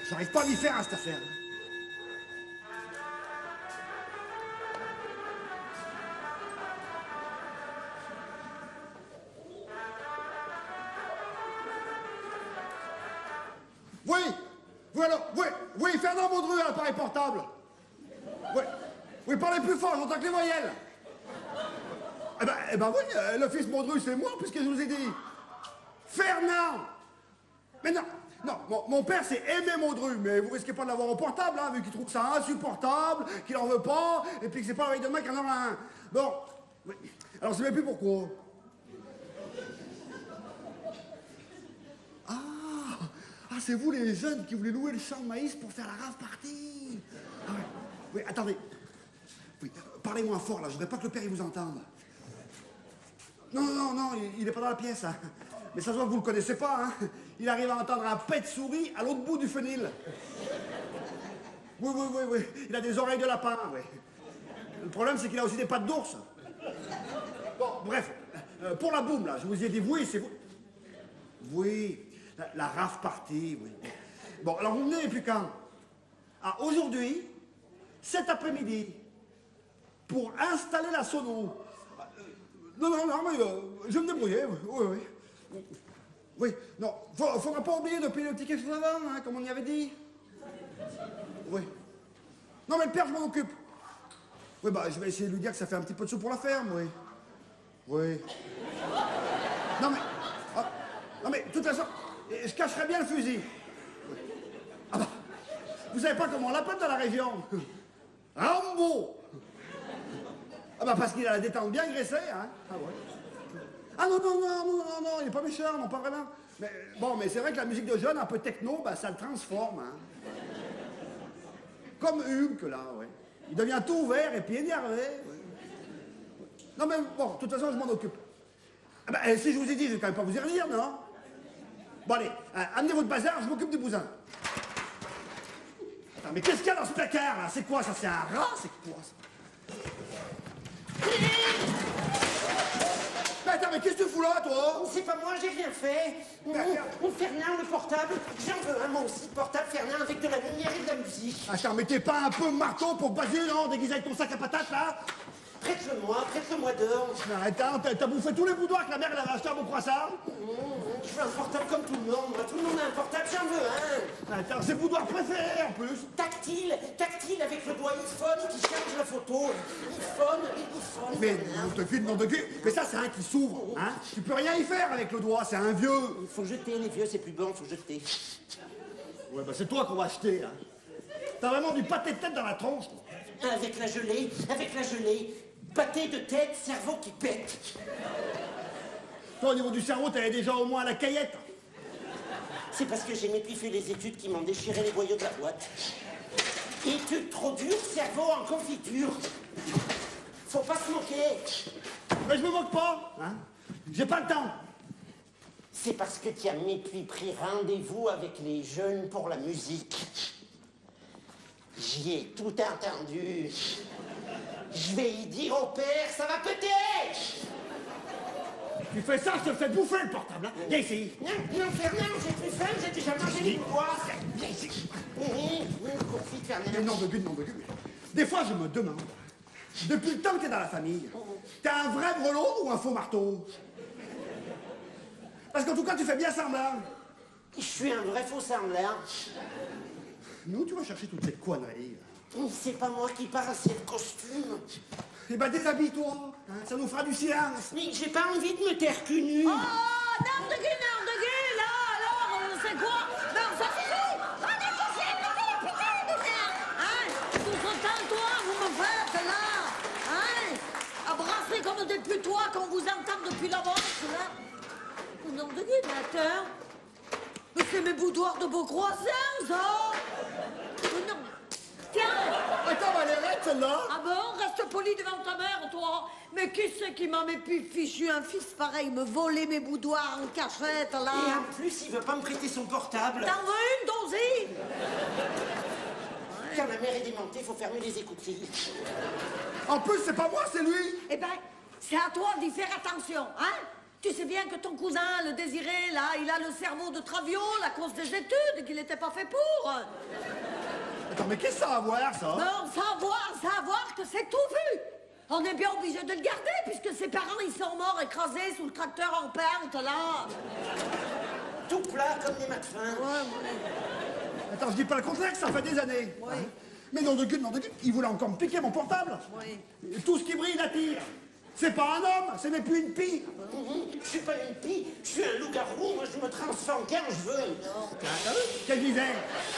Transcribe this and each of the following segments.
J'arrive pas à m'y faire à cette affaire. Oui, oui alors, oui, Fernand Baudru à l'appareil portable. Oui, parlez plus fort, j'entends que les voyelles. Eh ben oui, le fils Baudru, c'est moi, puisque je vous ai dit. Fernand. Mais non, mon père c'est Aimé Baudru, mais vous risquez pas de l'avoir au portable, hein, vu qu'il trouve ça insupportable, qu'il en veut pas, et puis que c'est pas la veille de demain qu'il en aura un. Bon, oui. Alors je sais même plus pourquoi. Ah, c'est vous les jeunes qui voulez louer le champ de maïs pour faire la rave party. Ah ouais. Oui, attendez. Oui, parlez moins fort là, je voudrais pas que le père il vous entende. Non, il est pas dans la pièce, hein. Mais ça se voit que vous le connaissez pas, hein. Il arrive à entendre un pet de souris à l'autre bout du fenil. Oui. Il a des oreilles de lapin, oui. Le problème, c'est qu'il a aussi des pattes d'ours. Bon, bref. Pour la boum, là, je vous ai dit oui, c'est vous. Oui, la rave party, oui. Bon, alors vous venez depuis quand? Ah, aujourd'hui, cet après-midi, pour installer la sono. Non, mais je vais me débrouiller, oui. Oui, non, faudra pas oublier de payer le ticket sous avant, hein, comme on y avait dit. Oui. Non, mais le père, je m'en occupe. Oui, bah, je vais essayer de lui dire que ça fait un petit peu de sous pour la ferme, oui. Oui. Non, mais, de toute façon, je cacherai bien le fusil. Oui. Ah bah, vous savez pas comment on l'appelle dans la région? Rambo. Ah bah, parce qu'il a la détente bien graissée, hein. Ah ouais. Ah non, il est pas méchant, non, pas vraiment. Mais bon, mais c'est vrai que la musique de jeune, un peu techno, bah, ça le transforme, hein. Comme Hugues, là, ouais. Il devient tout ouvert et puis énervé. Ouais. Non, mais bon, de toute façon, je m'en occupe. Ah bah, si je vous ai dit, je vais quand même pas vous y redire, non? Bon, allez, amenez votre bazar, je m'occupe du bousin. Attends, mais qu'est-ce qu'il y a dans ce placard, là? C'est quoi, ça? C'est un rat? C'est quoi, ça? Attends, mais qu'est-ce que tu fous là, toi? C'est pas moi, j'ai rien fait. Fernand, le portable, j'en veux un, moi aussi, portable Fernand, avec de la lumière et de la musique. Attends, mais t'es pas un peu marteau pour Basile, non? Déguisé avec ton sac à patates, là? Prête-le-moi dehors. Attends, t'as bouffé tous les boudoirs que la mère, elle avait acheté à mon croissant? Je veux un portable comme tout le monde, moi. Tout le monde a un portable, j'en veux un. Attends, c'est le boudoir préféré, en plus. Tactile, avec le doigt iPhone qui charge la photo. iPhone. Mais, nom de cul, mais ça, c'est un qui s'ouvre, hein? Tu peux rien y faire avec le doigt, c'est un vieux. Il faut jeter, les vieux, c'est plus bon, faut jeter. Ouais, bah c'est toi qu'on va acheter, hein. T'as vraiment du pâté de tête dans la tronche, toi. Avec la gelée. Pâté de tête, cerveau qui pète. Toi, au niveau du cerveau, t'avais déjà au moins la caillette. C'est parce que j'ai méplifié les études qui m'ont déchiré les boyaux de la boîte. Études trop dures, cerveau en confiture. Faut pas se moquer. Mais je me moque pas, hein. J'ai pas le temps. C'est parce que tu as pris rendez-vous avec les jeunes pour la musique. J'y ai tout entendu. Je vais y dire au père, ça va péter! Tu fais ça, je te fais bouffer le portable, hein. Viens ici. Non, Fernand, j'ai plus faim, j'ai déjà mangé les pois. Viens ici. Confit, Fernand. Mais non de Dieu. Des fois, je me demande, depuis le temps que t'es dans la famille, t'es un vrai brelot ou un faux marteau? Parce qu'en tout cas, tu fais bien semblant. Je suis un vrai faux semblant. Nous, tu vas chercher toute cette connerie, là. C'est pas moi qui parle, c'est le costume. Eh ben, déshabille-toi, hein, ça nous fera du silence. Mais j'ai pas envie de me taire cul nu. Oh, non de gueule, là, alors, c'est quoi? Non, ça suffit! On est poussé, putain de merde! Hein? Tout dites plus toi qu'on vous entend depuis l'avance, là. Oh, nom de Dieu, mais attends. Mais c'est mes boudoirs de Beaucroissant, ça. Oh, non. Tiens. Attends, elle est raide, celle-là. Ah bon, reste poli devant ta mère, toi. Mais qui c'est qui m'a fichu un fils pareil, me voler mes boudoirs en cachette, là? Et en plus, il veut pas me prêter son portable. T'en veux une, Donzy? Quand ma mère est démontée, il faut fermer les écoutilles. En plus, c'est pas moi, c'est lui. Eh ben, c'est à toi d'y faire attention, hein? Tu sais bien que ton cousin, le Désiré, là, il a le cerveau de traviole à cause des études, qu'il n'était pas fait pour. Attends, mais qu'est-ce que ça a à voir, ça? Non, savoir que c'est tout vu. On est bien obligé de le garder, puisque ses parents, ils sont morts écrasés sous le tracteur en pente, là. Tout plat comme des matefins. Attends, je dis pas le contraire, ça fait des années. Oui. Mais non de Dieu, il voulait encore me piquer mon portable. Oui. Et tout ce qui brille l'attire. C'est pas un homme, c'est même plus une pie. Je suis pas une pie, je suis un loup-garou, moi je me transforme quand je veux. Qu'elle disait?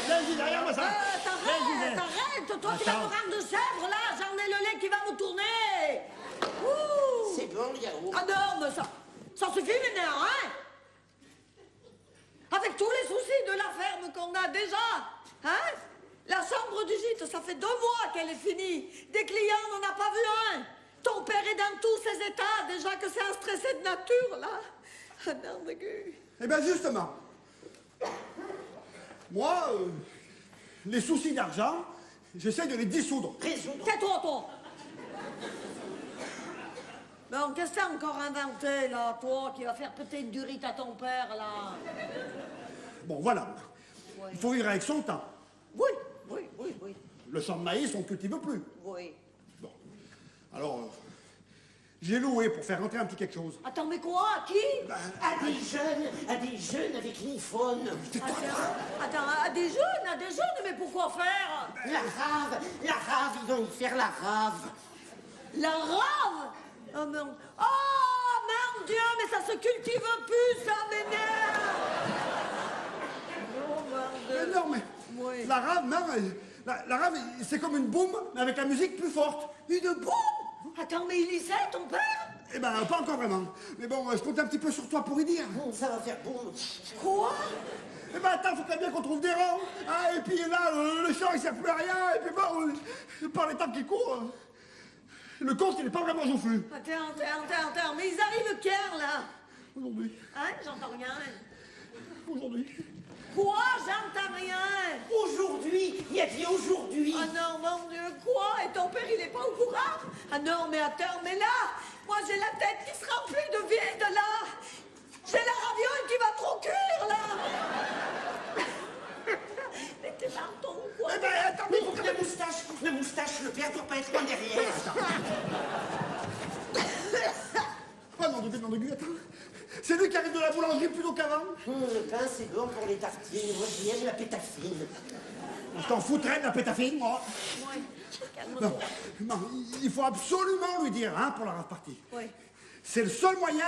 Là, je dis derrière moi ça. T'arrête, toi qui vas Attends. me rendre de sèvres, là, j'en ai le lait qui va me tourner. Ouh. C'est bon, le yaourt. Ah non, mais ça suffit maintenant, hein? Avec tous les soucis de la ferme qu'on a déjà, hein? La chambre du gîte, ça fait 2 mois qu'elle est finie. Des clients, on n'en a pas vu un. Ton père est dans tous ses états, déjà que c'est un stressé de nature, là. Ah non, mais Eh bien, justement. Moi, les soucis d'argent, j'essaie de les dissoudre. Résoudre. tais-toi, toi. Bon, qu'est-ce que t'as encore inventé, là, toi, qui va faire péter une durite à ton père, là? Bon, voilà. Oui. Il faut vivre avec son temps. Oui. Le champ de maïs, on ne cultive plus. Oui. Bon. Alors, j'ai loué pour faire rentrer un petit quelque chose. Attends, mais quoi? Qui? À des jeunes avec l'iPhone. Attends, à des jeunes, mais pourquoi faire? La rave, ils vont y faire la rave. La rave? Oh mon... Oh, mon Dieu, mais ça se cultive plus, ça m'énerve! Oh, Mais non, mais Oui. la rave, non, la rave, c'est comme une boum, mais avec la musique plus forte. Une bombe? Attends, mais il y sait, ton père? Eh ben, pas encore vraiment. Mais bon, je compte un petit peu sur toi pour y dire. Ça va faire boum. Quoi? Eh ben, attends, faut quand même bien qu'on trouve des rangs. Ah, et puis là, le champ, il sert plus à rien. Et puis bon, par les temps qui courent, le compte, il est pas vraiment joufflu. Attends, mais ils arrivent quand, là? Aujourd'hui. Hein? J'entends rien. Aujourd'hui. Quoi? J'entends rien. Aujourd'hui, il a dit aujourd'hui. Ah non, mon Dieu, quoi? Et ton père, il est pas au courant? Ah non, mais attends, mais là, moi j'ai la tête qui se remplit de vide, là. J'ai la raviole qui va trop cuire, là. Mais t'es partout, quoi? Eh ben, attends, mais faut quand même... La moustache, le père doit pas être loin derrière. Ah non, de Dieu, attends. C'est lui qui arrive de la boulangerie plus tôt qu'avant. Le pain, c'est bon pour les tartines. Moi, j'aime la pétafine. Je t'en foutrais de la pétafine, moi. Oui, calme-toi. Non, il faut absolument lui dire, hein, pour la rave partie. Oui. C'est le seul moyen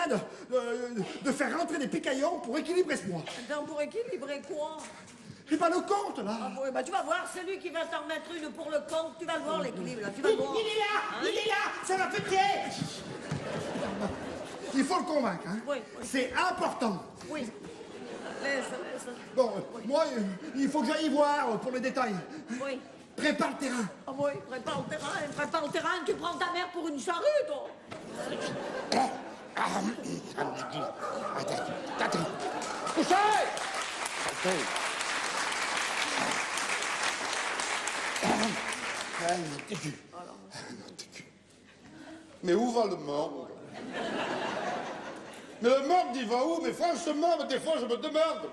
de faire rentrer des picaillons pour équilibrer ce mois. Attends, pour équilibrer quoi? C'est pas le compte, là. Ah oui, bah tu vas voir, c'est lui qui va t'en mettre une pour le compte. Tu vas le voir, l'équilibre, là, tu vas le voir. Il est là, ça va péter. Il faut le convaincre, hein. Oui. C'est important. Oui. Laisse. Bon, moi, il faut que j'aille voir pour les détails. Oui. Prépare le terrain. Ah oui, prépare le terrain, tu prends ta mère pour une charrue, toi. Mais où va le monde? Mais le monde, il va où? Mais franchement, des fois, je me demande.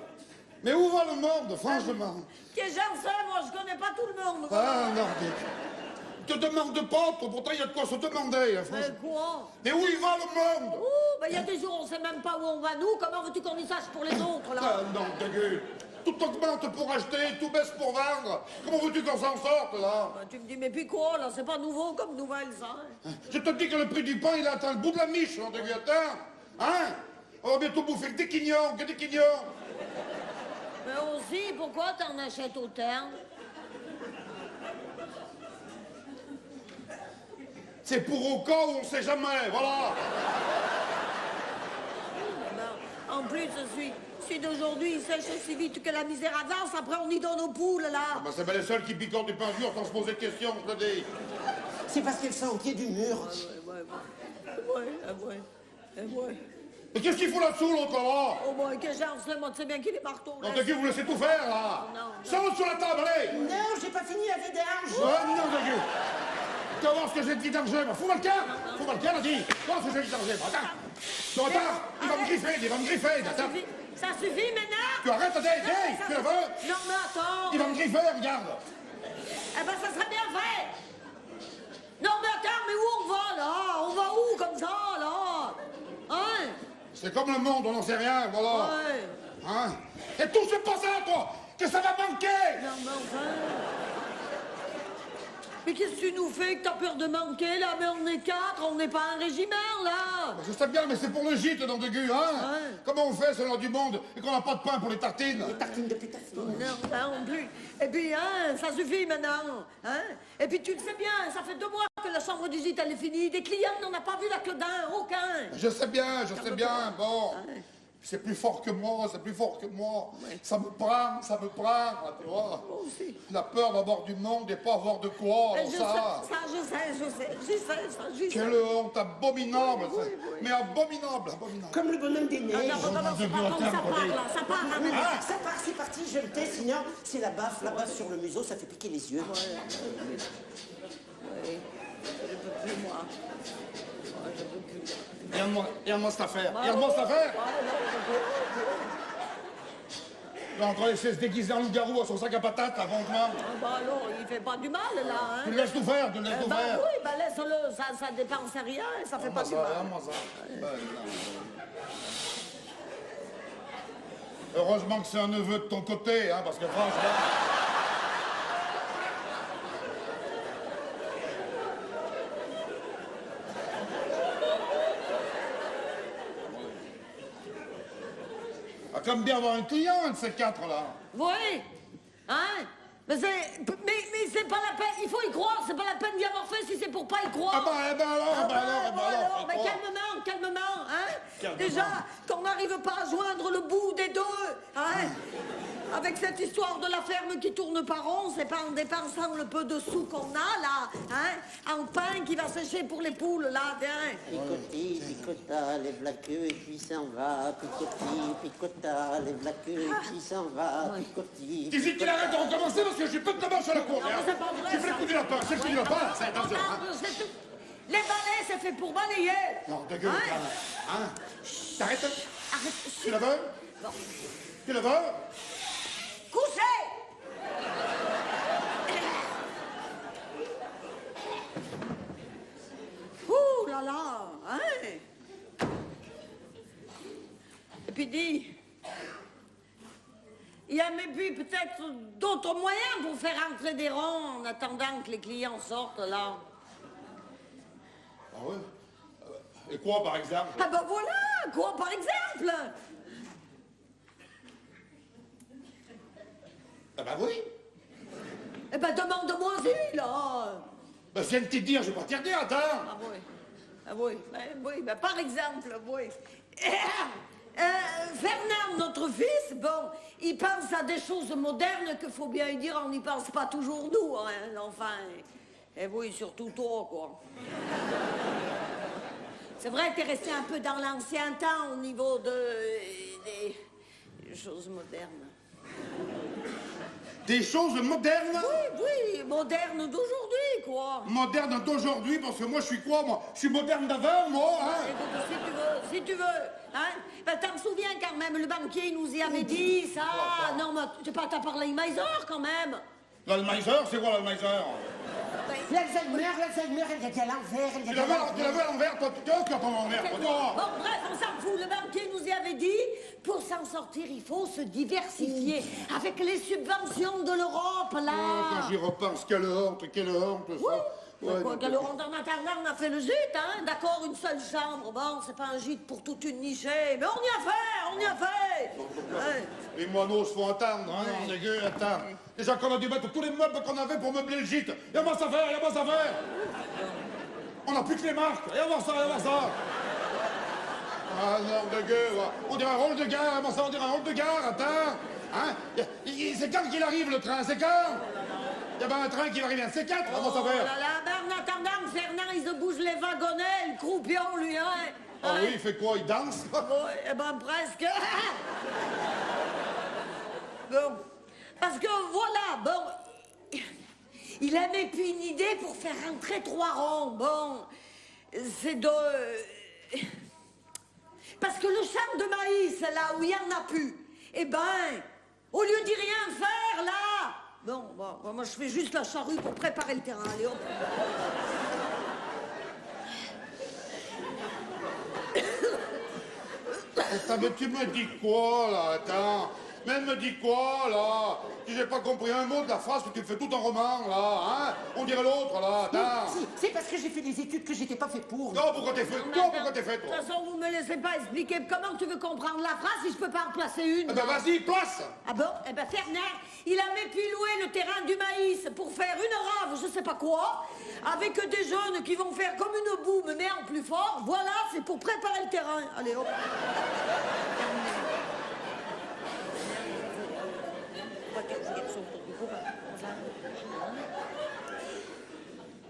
Mais où va le monde, franchement? Qu'est-ce que j'en sais, moi, je connais pas tout le monde. Ah, nordique. Te demande pas, toi, pourtant, il y a de quoi se demander, hein, Mais franchement. quoi? Mais où il va le monde? Ouh, ben il y a des jours, on sait même pas où on va, nous. Comment veux-tu qu'on y sache pour les autres, là? Ah, non, dégueu. Tout augmente pour acheter, tout baisse pour vendre. Comment veux-tu qu'on s'en sorte, là? Ben, tu me dis, mais puis quoi, là? C'est pas nouveau comme nouvelle, ça, hein? Je te dis que le prix du pain, il atteint le bout de la miche, hein, dégueu, attends. Hein? On va bientôt bouffer que des quignons. Mais aussi, pourquoi t'en achètes autant? C'est pour au cas où on sait jamais, voilà. En plus, celui d'aujourd'hui, il sèche aussi vite que la misère avance. Après, on y donne aux poules, là. Bah, c'est bien les seuls qui picorent du pain dur sans se poser de questions, je te dis. C'est parce qu'elles sont au pied du mur. Ouais. Mais qu'est-ce qu'il fout là-dessous, l'autre, là? Oh, moi, que genre, moi, tu sais bien qu'il est marteau, là. Non, t'as vous laissez tout faire, là. Non. Saute sur la table, allez. Non, j'ai pas fini la vidange. Ouais, non, t'as tu vas voir ce que j'ai de vidanger, moi. Fous-moi le camp. Fous-moi le camp, là, dis. Voir ce que j'ai de vidanger, moi. Attends. Non, attends. Il va me griffer, attends. Ça suffit, maintenant. Tu arrêtes, Dave, tu la veux? Non, mais attends. Il va me griffer, regarde. Eh ben, ça serait bien fait. Non, mais attends, mais où on va, là? On va où, comme ça, là? Hein? C'est comme le monde, on n'en sait rien, voilà. Ouais. Hein? Et tout ce passage, toi, que ça va manquer. Non, mais enfin... Mais qu'est-ce que tu nous fais, que t'as peur de manquer, là? Mais on est 4, on n'est pas un régiment, là! Je sais bien, mais c'est pour le gîte, dans de gu, hein? Ouais. Comment on fait, selon du monde, et qu'on n'a pas de pain pour les tartines? Des tartines de pétasse. Non, non plus. Et puis, hein, ça suffit maintenant, hein? Et puis, tu le sais bien, ça fait 2 mois que la chambre du gîte, elle est finie. Des clients, on n'en a pas vu la queue d'un, aucun! Je sais bien, bon. C'est plus fort que moi, c'est plus fort que moi. Ouais. Ça me prend, là, tu vois. Moi aussi. La peur d'avoir du monde et pas avoir de quoi, Mais je ça. sais. Quelle honte abominable, Oui, ça. oui. Mais abominable. Comme le bonhomme des neiges. Non, c'est pas comme ça part, là, ça part, hein, maintenant. Ah, ça part, c'est parti, je le tais, sinon c'est la baffe sur le museau, ça fait piquer les yeux. Oui, je peux plus, moi. Je peux plus. Regarde-moi cette affaire. Regarde-moi cette affaire. Il va encore laisser se déguiser en loup-garou à son sac à patates avant que moi. Ah bah alors, il fait pas du mal, là, hein? Tu le laisses tout faire, Bah faire. oui, bah laisse-le, ça dépense rien, ça fait pas du mal. Regarde-moi ça. Ben, non. Heureusement que c'est un neveu de ton côté, hein, parce que franchement... Ah, comme bien avoir un client, un de ces 4, là. Oui, hein? Mais c'est pas la peine, il faut y croire, c'est pas la peine d'y avoir fait si c'est pour pas y croire. Ah bah alors, mais calmement, hein? Déjà, qu'on n'arrive pas à joindre le bout des deux, hein? Avec cette histoire de la ferme qui tourne pas rond, c'est pas en dépensant le peu de sous qu'on a, là, hein? En pain qui va sécher pour les poules, là, viens. Picotis, picota, lève la queue et puis s'en va. Picotis, picota, lève la queue et puis s'en va. Picotis. Tu dis qu'il arrête de recommencer parce que j'ai pas de tabac sur la cour. Non, mais c'est pas vrai, J'ai fait le ça. coup du lapin, c'est le coup du lapin. C'est attention, hein. C'est tout. Les balais, c'est fait pour balayer. Non, ta gueule, Hein? hein. T'arrêtes. Arrête. Tu la veux? Bon. Tu la veux? Couchez! Ouh là là, hein? Et puis dis, il y a mais puis peut-être d'autres moyens pour faire entrer des ronds en attendant que les clients sortent là. Ah ouais? Et quoi, par exemple? Ah ben voilà, quoi par exemple? Ah bah oui. Eh ben demande-moi-y là. Bah je viens de te dire, je vais pas te dire, attends. Ah oui, ben, par exemple, oui. Fernand, notre fils, bon, il pense à des choses modernes qu'il faut bien dire, on n'y pense pas toujours nous, hein, enfin. Et oui, surtout toi, quoi. C'est vrai que t'es resté un peu dans l'ancien temps au niveau des choses modernes. Des choses modernes? Oui, modernes d'aujourd'hui, quoi. Modernes d'aujourd'hui, parce que moi je suis quoi, moi? Je suis moderne d'avant, moi, hein? Écoute, si tu veux, hein? Ben, t'en souviens quand même, le banquier il nous y avait dit ça. Non, mais t'as parlé Meiser quand même. L'Almeiser, c'est quoi l'Almeiser? L'Alzheimer, elle est à l'envers, elle Tu est la à veux l'envers. à l'envers, toi, tu quand on l'envers, toi, toi? Bon, bref, on s'en fout. Le banquier nous y avait dit, pour s'en sortir, il faut se diversifier avec les subventions de l'Europe, là. Quand j'y repense, quelle honte, ça. Mais quoi, quelle honte, en attendant, on a fait le gîte, hein. D'accord, une seule chambre. Bon, c'est pas un gîte pour toute une nichée, mais on y a fait. Ouais. Les moineaux se font attendre, hein, on est gueux, attends. Déjà qu'on a dû mettre tous les meubles qu'on avait pour meubler le gîte. Y'a pas à faire. On n'a plus que les marques. Allez, voir ça, allez, voir ça. Ah, non, de gueule. On dirait un rôle de gare, comment ça, on dirait un rôle de gare, attends. Hein? C'est quand qu'il arrive, le train, c'est quand? Il y a bien un train qui va arriver à C4, comment ça fait? Oh là là, ben, en attendant, Fernand, il se bouge les wagonnets, le croupion, lui, hein. Ah oui, il fait quoi, il danse? Oui, eh ben, presque. Bon, parce que, voilà, bon... Il avait plus une idée pour faire rentrer 3 ronds. Bon, c'est de... Parce que le champ de maïs, là où il y en a plus, eh ben, au lieu d'y rien faire, là... Bon, moi je fais juste la charrue pour préparer le terrain, allez hop. Attends, mais tu me dis quoi, là, attends? Mais elle me dit quoi, là? J'ai pas compris un mot de la phrase que tu fais tout en roman, là, hein? On dirait l'autre, là, attends. Si, c'est parce que j'ai fait des études que j'étais pas fait pour. Non, pourquoi t'es fait? Non, pourquoi t'es fait, De toi? toute façon, vous me laissez pas expliquer comment tu veux comprendre la phrase si je peux pas en placer une. Eh ben, vas-y, place! Ah bon? Eh ben, Fernand, il a même pu louer le terrain du maïs pour faire une rave, je sais pas quoi, avec des jeunes qui vont faire comme une boue, mais en plus fort. Voilà, c'est pour préparer le terrain. Allez, hop.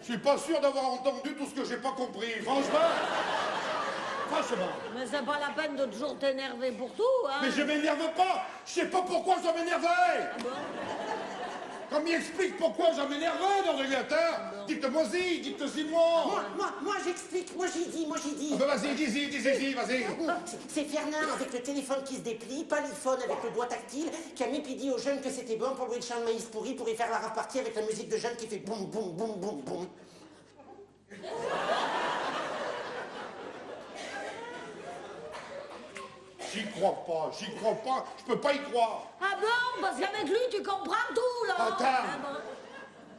Je suis pas sûr d'avoir entendu tout ce que j'ai pas compris, franchement. Franchement. Mais c'est pas la peine de toujours t'énerver pour tout, hein? Mais je m'énerve pas. Je sais pas pourquoi je dois m'énerver. Ah bon? Comme il explique pourquoi je dois m'énerver dans le régulateur. Dites-moi-y, dites-moi. Moi, j'explique, moi, j'ai dit. Ah ben, vas-y, dis-y, vas-y. C'est Fernand avec le téléphone qui se déplie, pas l'iPhone avec le doigt tactile, qui a mis puis dit aux jeunes que c'était bon pour louer le champ de maïs pourri pour y faire la rave partie avec la musique de jeunes qui fait boum, boum, boum, boum, boum. J'y crois pas, je peux pas y croire. Ah bon? Parce qu'avec lui, tu comprends tout, là. Attends. Ah bon?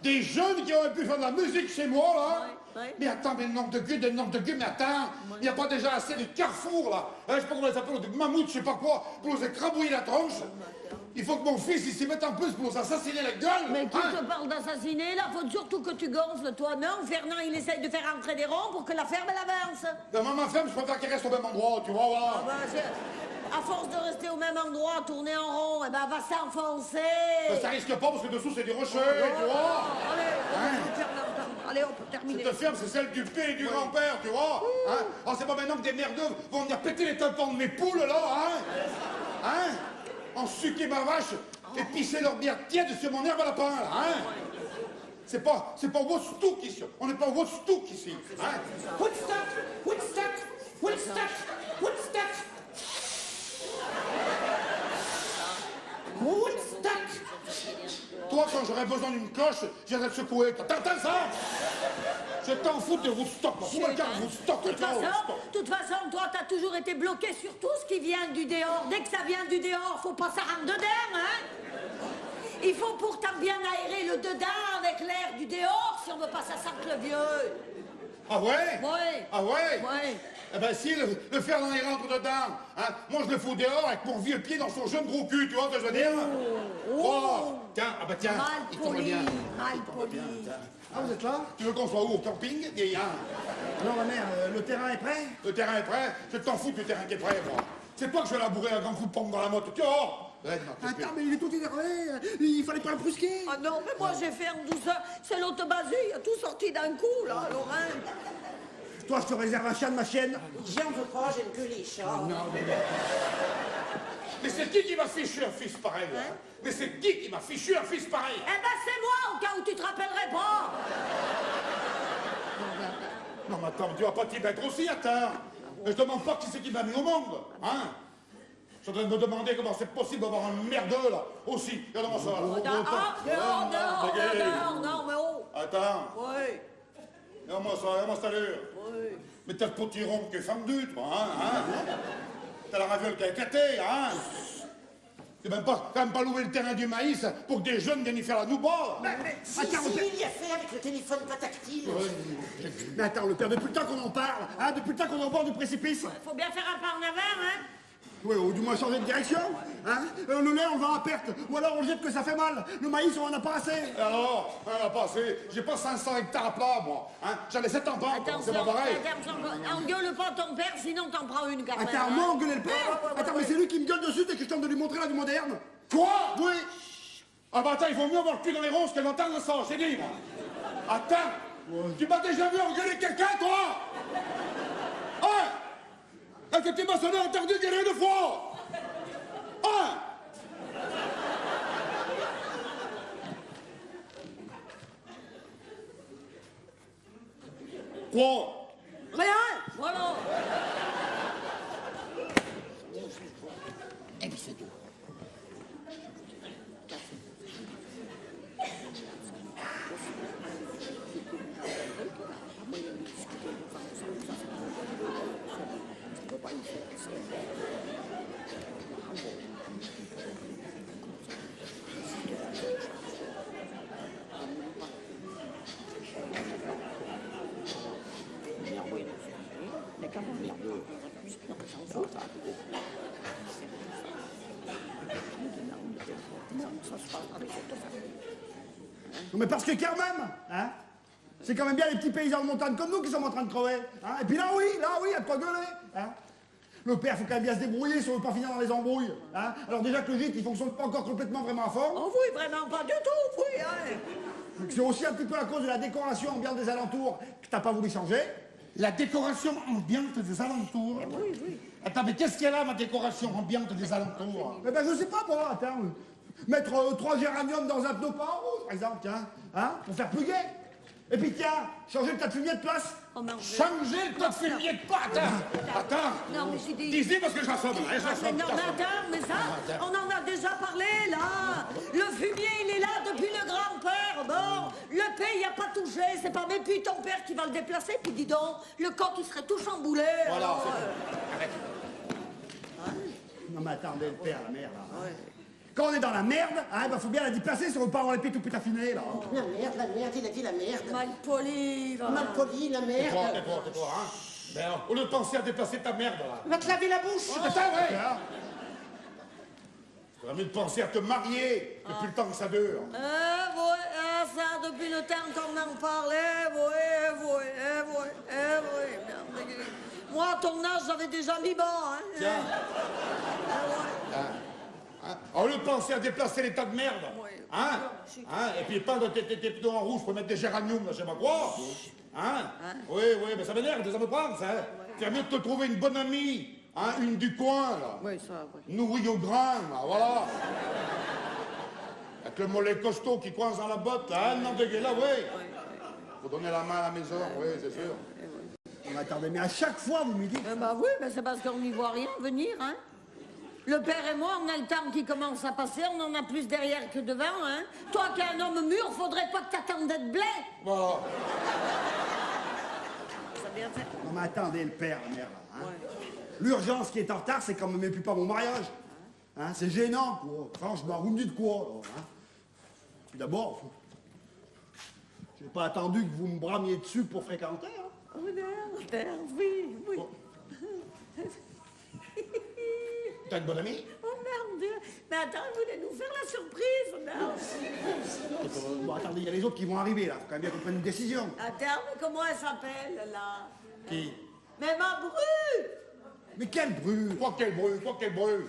Des jeunes qui auraient pu faire de la musique chez moi, là. Ouais. Mais attends, mais nombre de gueux, mais attends. Il n'y a pas déjà assez de carrefours, là. Je sais pas comment ça s'appelle, de mammouth, je sais pas quoi, pour nous écrabouiller la tronche. Il faut que mon fils, il s'y mette en plus pour nous assassiner la gueule. Mais qui hein? te parle d'assassiner, là? Faut surtout que tu gonfles, toi, non? Fernand, il essaye de faire entrer des ronds pour que la ferme, elle avance. Ben, ma femme, je préfère qu'elle reste au même endroit, tu vois, voilà. Ah bah, à force de rester au même endroit, tourner en rond, eh ben, elle va s'enfoncer. Ben, ça risque pas, parce que dessous, c'est des rochers, tu vois. Allez, Fernand, allez, hop, terminé. Cette ferme, c'est celle du père et du grand-père, tu vois. Hein? Oh, c'est pas maintenant que des merdeux vont venir péter les tympans de mes poules, là, hein? Hein? En suquer ma vache et pisser leur bière tiède sur mon herbe à lapin, là, hein? C'est pas Woodstock ici. On n'est pas Woodstock ici, hein? Woodstock. Toi, quand j'aurais besoin d'une cloche, je viendrais te secouer. T'entends ça? Je t'en fous de Woodstock. Fous le camp de Woodstock. De toute façon, toi, t'as toujours été bloqué sur tout ce qui vient du dehors. Dès que ça vient du dehors, faut pas ça rentre dedans, hein? Il faut pourtant bien aérer le dedans avec l'air du dehors si on veut pas ça sente le vieux. Ah ouais? Ouais. Ah ouais? Ouais. Eh ben si, le Fernand, il rentre dedans. Hein? Moi, je le fous dehors avec mon vieux pied dans son jeune gros cul, tu vois ce que je veux dire? Oh. Tiens, ah bah tiens, Mal il tombe poli, bien. mal poli. Ah, vous êtes là? Tu veux qu'on soit où? Au camping? Vieillard. Non, ma mère, le terrain est prêt? Le terrain est prêt? Je t'en fous du terrain qui est prêt, moi. C'est toi que je vais labourer un grand coup de pompe dans la motte. Tu vois? Attends, mais il est tout énervé. Il fallait pas le brusquer. Ah non, mais moi j'ai fait en douceur. C'est l'autre basu, il a tout sorti d'un coup, là, Laurent. Toi, je te réserve un chat de ma chienne. J'en veux pas, j'aime que les chats. Mais c'est qui m'a fichu un fils pareil? Hein? Mais c'est qui m'a fichu un fils pareil? Eh ben c'est moi, au cas où tu te rappellerais pas. Non, mais attends, tu vas pas t'y mettre aussi, attends. Mais je demande pas qui c'est qui m'a mis au monde, hein? Je suis en train de me demander comment c'est possible d'avoir un merdeux, là, aussi. Regarde-moi ça, là. Non, mais oh. Attends, Oui, regarde-moi ça, l'allure. oui. Mais t'as le potiron qui est fendu, toi, hein? T'as la raviole qui a éclaté, hein? C'est quand même pas louer le terrain du maïs pour que des jeunes viennent y faire la nouba. Si, il y a fait avec le téléphone pas tactile. Mais attends, le père, depuis le temps qu'on en parle, hein, depuis le temps qu'on est au bord du précipice. Faut bien faire un pas en avant, hein. Oui, ou du moins changer de direction. Hein? Le lait, on le vend à perte. Ou alors on le jette que ça fait mal. Le maïs, on en a pas assez. Et alors, on en a pas assez. J'ai pas 500 hectares à plat, moi. Hein? J'en ai 7 ans pas. C'est pas pareil. Attention, engueule pas ton père, sinon t'en prends une quand même. Attends, moi, engueuler le père. Attends, mais c'est lui qui me gueule dessus dès que je tente de lui montrer la vie moderne. Quoi? Oui. Ah bah attends, il vaut mieux avoir le cul dans les ronces que d'entendre ça, j'ai dit, moi. Attends, tu m'as déjà vu engueuler quelqu'un, toi? Hein? Est-ce que tu m'as sonné entendu gueuler 2 fois? Hein? Quoi? Rien, voilà. Et puis c'est tout. Non, mais parce que quand même, hein, c'est quand même bien les petits paysans de montagne comme nous qui sont en train de crever. Hein. Et puis là, oui, il y a de quoi gueuler. Hein. Le père, faut quand même bien se débrouiller si on veut pas finir dans les embrouilles. Hein. Alors déjà que le gîte, il fonctionne pas encore complètement vraiment à fond. Oh oui, vraiment pas du tout, oui, hein. C'est aussi un petit peu à cause de la décoration ambiante des alentours que t'as pas voulu changer. La décoration ambiante des alentours? Oui, oui. Attends, mais qu'est-ce qu'il y a là, ma décoration ambiante des alentours? Mais ben je sais pas moi, attends. Mettre 3 géraniums dans un pneu pas en rouge, par exemple, tiens. Hein, pour faire plus gai. Et puis tiens, changer le tas de fumier de place. Oh merde. Changer le tas de fumier de pas. Attends. Non, mais j'ai dit... Dis-y parce que je l'assomme. Mais non, mais attends, mais ça, on en a déjà parlé, là. Le fumier, il est là depuis le grand-père. Bon, le pays n'a pas touché, c'est pas... Mais puis ton père qui va le déplacer, puis dis donc, le coq, il serait tout chamboulé. Voilà, alors, Non mais attendez, le père, la mère, là. Ouais. Quand on est dans la merde, hein, ben faut bien la déplacer si on veut pas avoir les pieds tout pétafinés, là. La merde, il a dit la merde. Mal poli, va. Mal poli, la merde. Tais-toi, hein. Mais alors, au lieu de penser à déplacer ta merde, là. Va te laver la bouche. C'est ça, ouais. T'aurais mieux de penser à te marier depuis le temps que ça dure. Oui, ça, depuis le temps qu'on en parlait, oui. Merde. Moi, à ton âge, j'avais déjà mis bas, hein. Tiens. Hein? Au lieu de penser à déplacer les tas de merde, hein? Et puis peindre tes pneus en rouge pour mettre des géraniums, là, je sais pas quoi. Hein? Oui, mais ça m'énerve, ça me prend, ça. Faire mieux de te trouver une bonne amie, hein? Une du coin, là. Oui, ça, oui. Nourrie au grain, là, voilà. Avec le mollet costaud qui coince dans la botte, là, hein? Non, dégueu, là, oui. Faut donner la main à la maison, oui, c'est sûr. Non, attendez, mais à chaque fois, vous me dites... Bah oui, mais c'est parce qu'on n'y voit rien venir, hein. Le père et moi, on a le temps qui commence à passer, on en a plus derrière que devant, hein. Toi qui es un homme mûr, faudrait pas que t'attendes d'être blé. Voilà. Ça bien fait. Non mais attendez, le père, la mère, là. Hein. L'urgence qui est en retard, c'est quand même plus pas mon mariage. Hein, c'est gênant, quoi. Franchement, vous me dites quoi, là, hein. Puis d'abord, j'ai pas attendu que vous me bramiez dessus pour fréquenter, hein. Oh merde, oui. Bon. T'as une bonne amie? Oh merde. Mais attends, vous voulez nous faire la surprise, merde. Bon, attendez, il y a les autres qui vont arriver, là. Faut quand même bien qu'on prenne une décision. Attends, mais comment elle s'appelle, là? Qui? Mais ma bru. Mais quel bruit! Quoi quel bruit?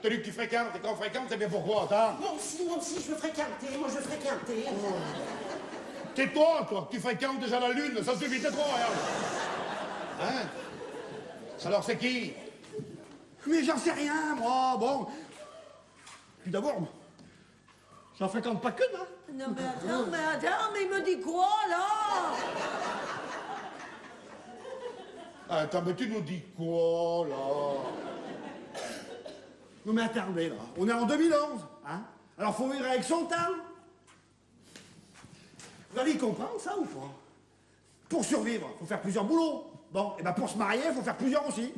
T'as dit que tu fréquentes, et quand on fréquente, c'est bien pourquoi, attends. Moi aussi, je veux fréquenter. Moi, je veux fréquenter. Tais-toi, toi, tu fréquentes déjà la lune, ça suffit, tais-toi, regarde. Hein? Alors c'est qui? Mais j'en sais rien, moi, bon. Puis d'abord, j'en fréquente pas qu'une, hein. Non, mais attends, mais il me dit quoi, là? Attends, mais tu nous dis quoi, là? Non mais attendez, là, on est en 2011, hein. Alors faut vivre avec son temps. Vous allez y comprendre, ça, ou pas? Pour survivre, faut faire plusieurs boulots. Bon, et ben pour se marier, faut faire plusieurs aussi.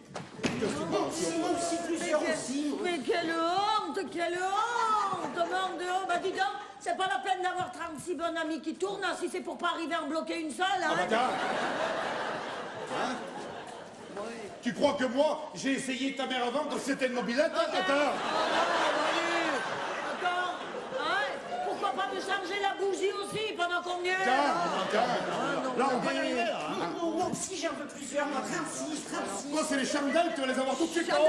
Moi aussi, plusieurs aussi. Mais quelle honte, Demande de haut, bah dis donc, c'est pas la peine d'avoir 36 bonnes amies qui tournent, hein, si c'est pour pas arriver à en bloquer une seule, hein. Ah bah tiens. Hein? Tu crois que moi, j'ai essayé ta mère avant quand c'était une mobilette? Attends. Attends, hein? Pourquoi pas me changer la bougie aussi pendant qu'on y est? Tiens. Là, on va y arriver, là. Hein. Moi aussi, j'en veux plusieurs, moi. 36. Toi, c'est les chandelles, tu vas les avoir tout de suite. Non, ça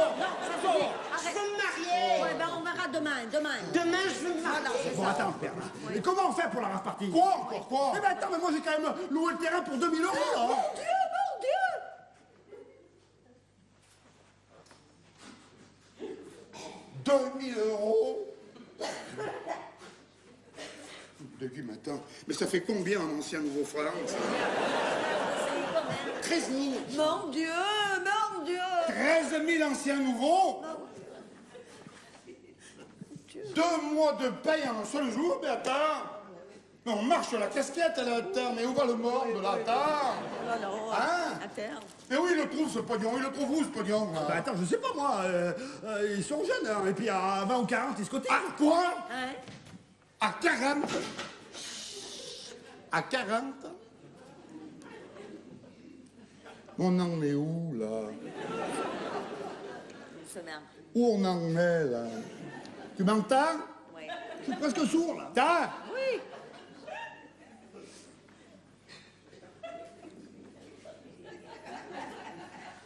suffit. Je Arrête. veux me marier. Ouais, ben on verra demain. Demain, je veux me marier. Bon, attends, père. Là. Et comment on fait pour la rave party? Quoi encore? Quoi? Eh ben attends, mais moi j'ai quand même loué le terrain pour 2000 euros, là. Mon Dieu! 2000 euros. Depuis maintenant. Mais ça fait combien un ancien nouveau franc? 13 000. Mon Dieu! Mon Dieu! 13 000 anciens nouveaux? 2 mois de paye en un seul jour? Mais attends. Mais on marche sur la casquette, là, attends. Mais où va le monde, là, attends? Alors, Hein? à terre. Mais où il le trouve, ce pognon? Il le trouve où, ce pognon, là? Bah attends, je sais pas moi, ils sont jeunes, hein, et puis à 20 ou 40, ils se cotisent. Ah, quoi? Hein? À 40? À 40? On en est où, là? Se merde. Où on en est, là? Tu m'entends? Oui. Je suis presque sourd, là. T'as? Oui.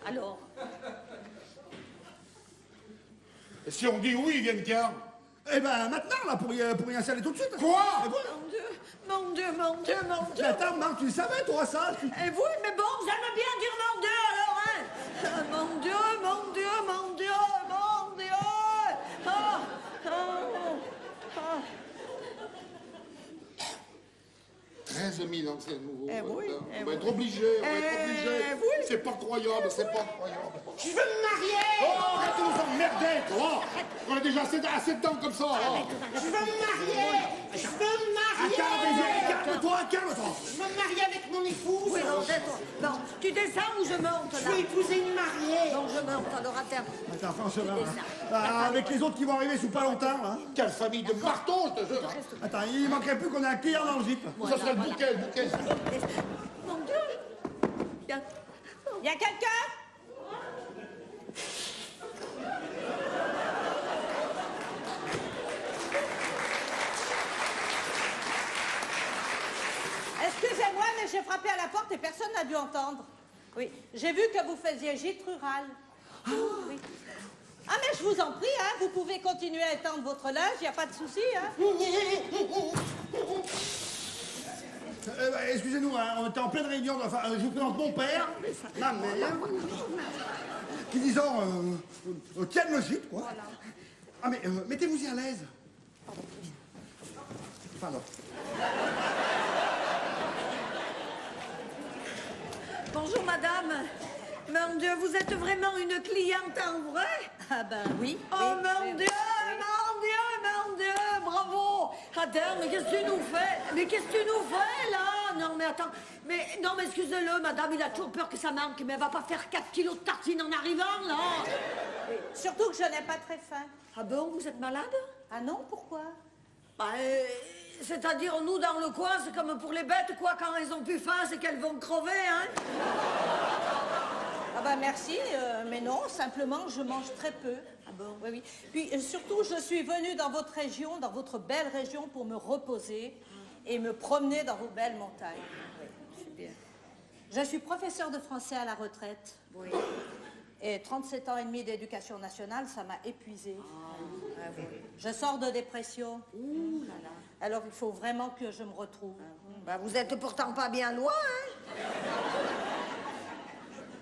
Alors? Et si on dit oui, ils viennent quand? Eh ben maintenant, là, pour y installer tout de suite. Quoi? Et voilà. Mon Dieu! Mon Dieu! Mon Dieu! Mon Dieu! Mais attends, Marc, tu le savais, toi, ça? Et vous, mais bon, vous aimez bien dire mon Dieu, alors, hein? Mon Dieu, mon Dieu, mon Dieu, mon Dieu! Ah, ah, ah. 13 000 anciens nouveaux. Eh oui, eh On va être oui. obligé, Eh oui. C'est pas croyable, c'est pas croyable. Je veux me marier. Oh, arrête de nous emmerder, toi! On a déjà assez de temps comme ça, alors. Je veux me marier. Je veux me marier. Calme-toi, calme-toi. Je veux me marier avec mon épouse. Oui, non, tais-toi. Non, tu descends ou je monte, Je là? veux épouser une mariée. Donc je monte, alors à terre. Attends, franchement, avec les autres qui vont arriver sous pas longtemps, là. Quelle famille de marteaux, je te jure. Attends, il manquerait plus qu'on ait un client dans le gîte. Ça serait le bouquet, le bouquet. Mon Dieu! Y a quelqu'un? Excusez-moi, mais j'ai frappé à la porte et personne n'a dû entendre. Oui, j'ai vu que vous faisiez gîte rural. Oui. Ah, mais je vous en prie, hein, vous pouvez continuer à étendre votre linge, il n'y a pas de souci, hein. Excusez-nous, hein, on était en pleine réunion, enfin, je vous présente mon père, ma mère, qui, disons, tiennent le gîte, quoi. Voilà. Ah, mais mettez-vous-y à l'aise. Pardon. Bonjour, madame. Mon Dieu, vous êtes vraiment une cliente en vrai? Ah ben oui. Oh, oui, mon oui, Dieu, oui. mon Dieu, mon Dieu, bravo. Attends, mais qu'est-ce que tu nous fais? Mais qu'est-ce que tu nous fais, là? Non, mais attends. Mais, non, mais excusez-le, madame, il a toujours peur que ça manque, mais elle va pas faire 4 kilos de tartines en arrivant, là. Oui. Surtout que je n'ai pas très faim. Ah bon, vous êtes malade? Ah non, pourquoi? Bah, c'est-à-dire, nous, dans le coin, c'est comme pour les bêtes, quoi, quand elles ont plus faim, c'est qu'elles vont crever, hein? Ah ben merci, mais non, simplement je mange très peu. Ah bon? Oui, oui. Puis surtout, je suis venue dans votre région, dans votre belle région, pour me reposer et me promener dans vos belles montagnes. Oui, c'est bien. Je suis professeure de français à la retraite. Oui. Et 37 ans et demi d'éducation nationale, ça m'a épuisée. Ah oui. Je sors de dépression. Ouh là là. Alors il faut vraiment que je me retrouve. Bah, vous êtes pourtant pas bien loin, hein?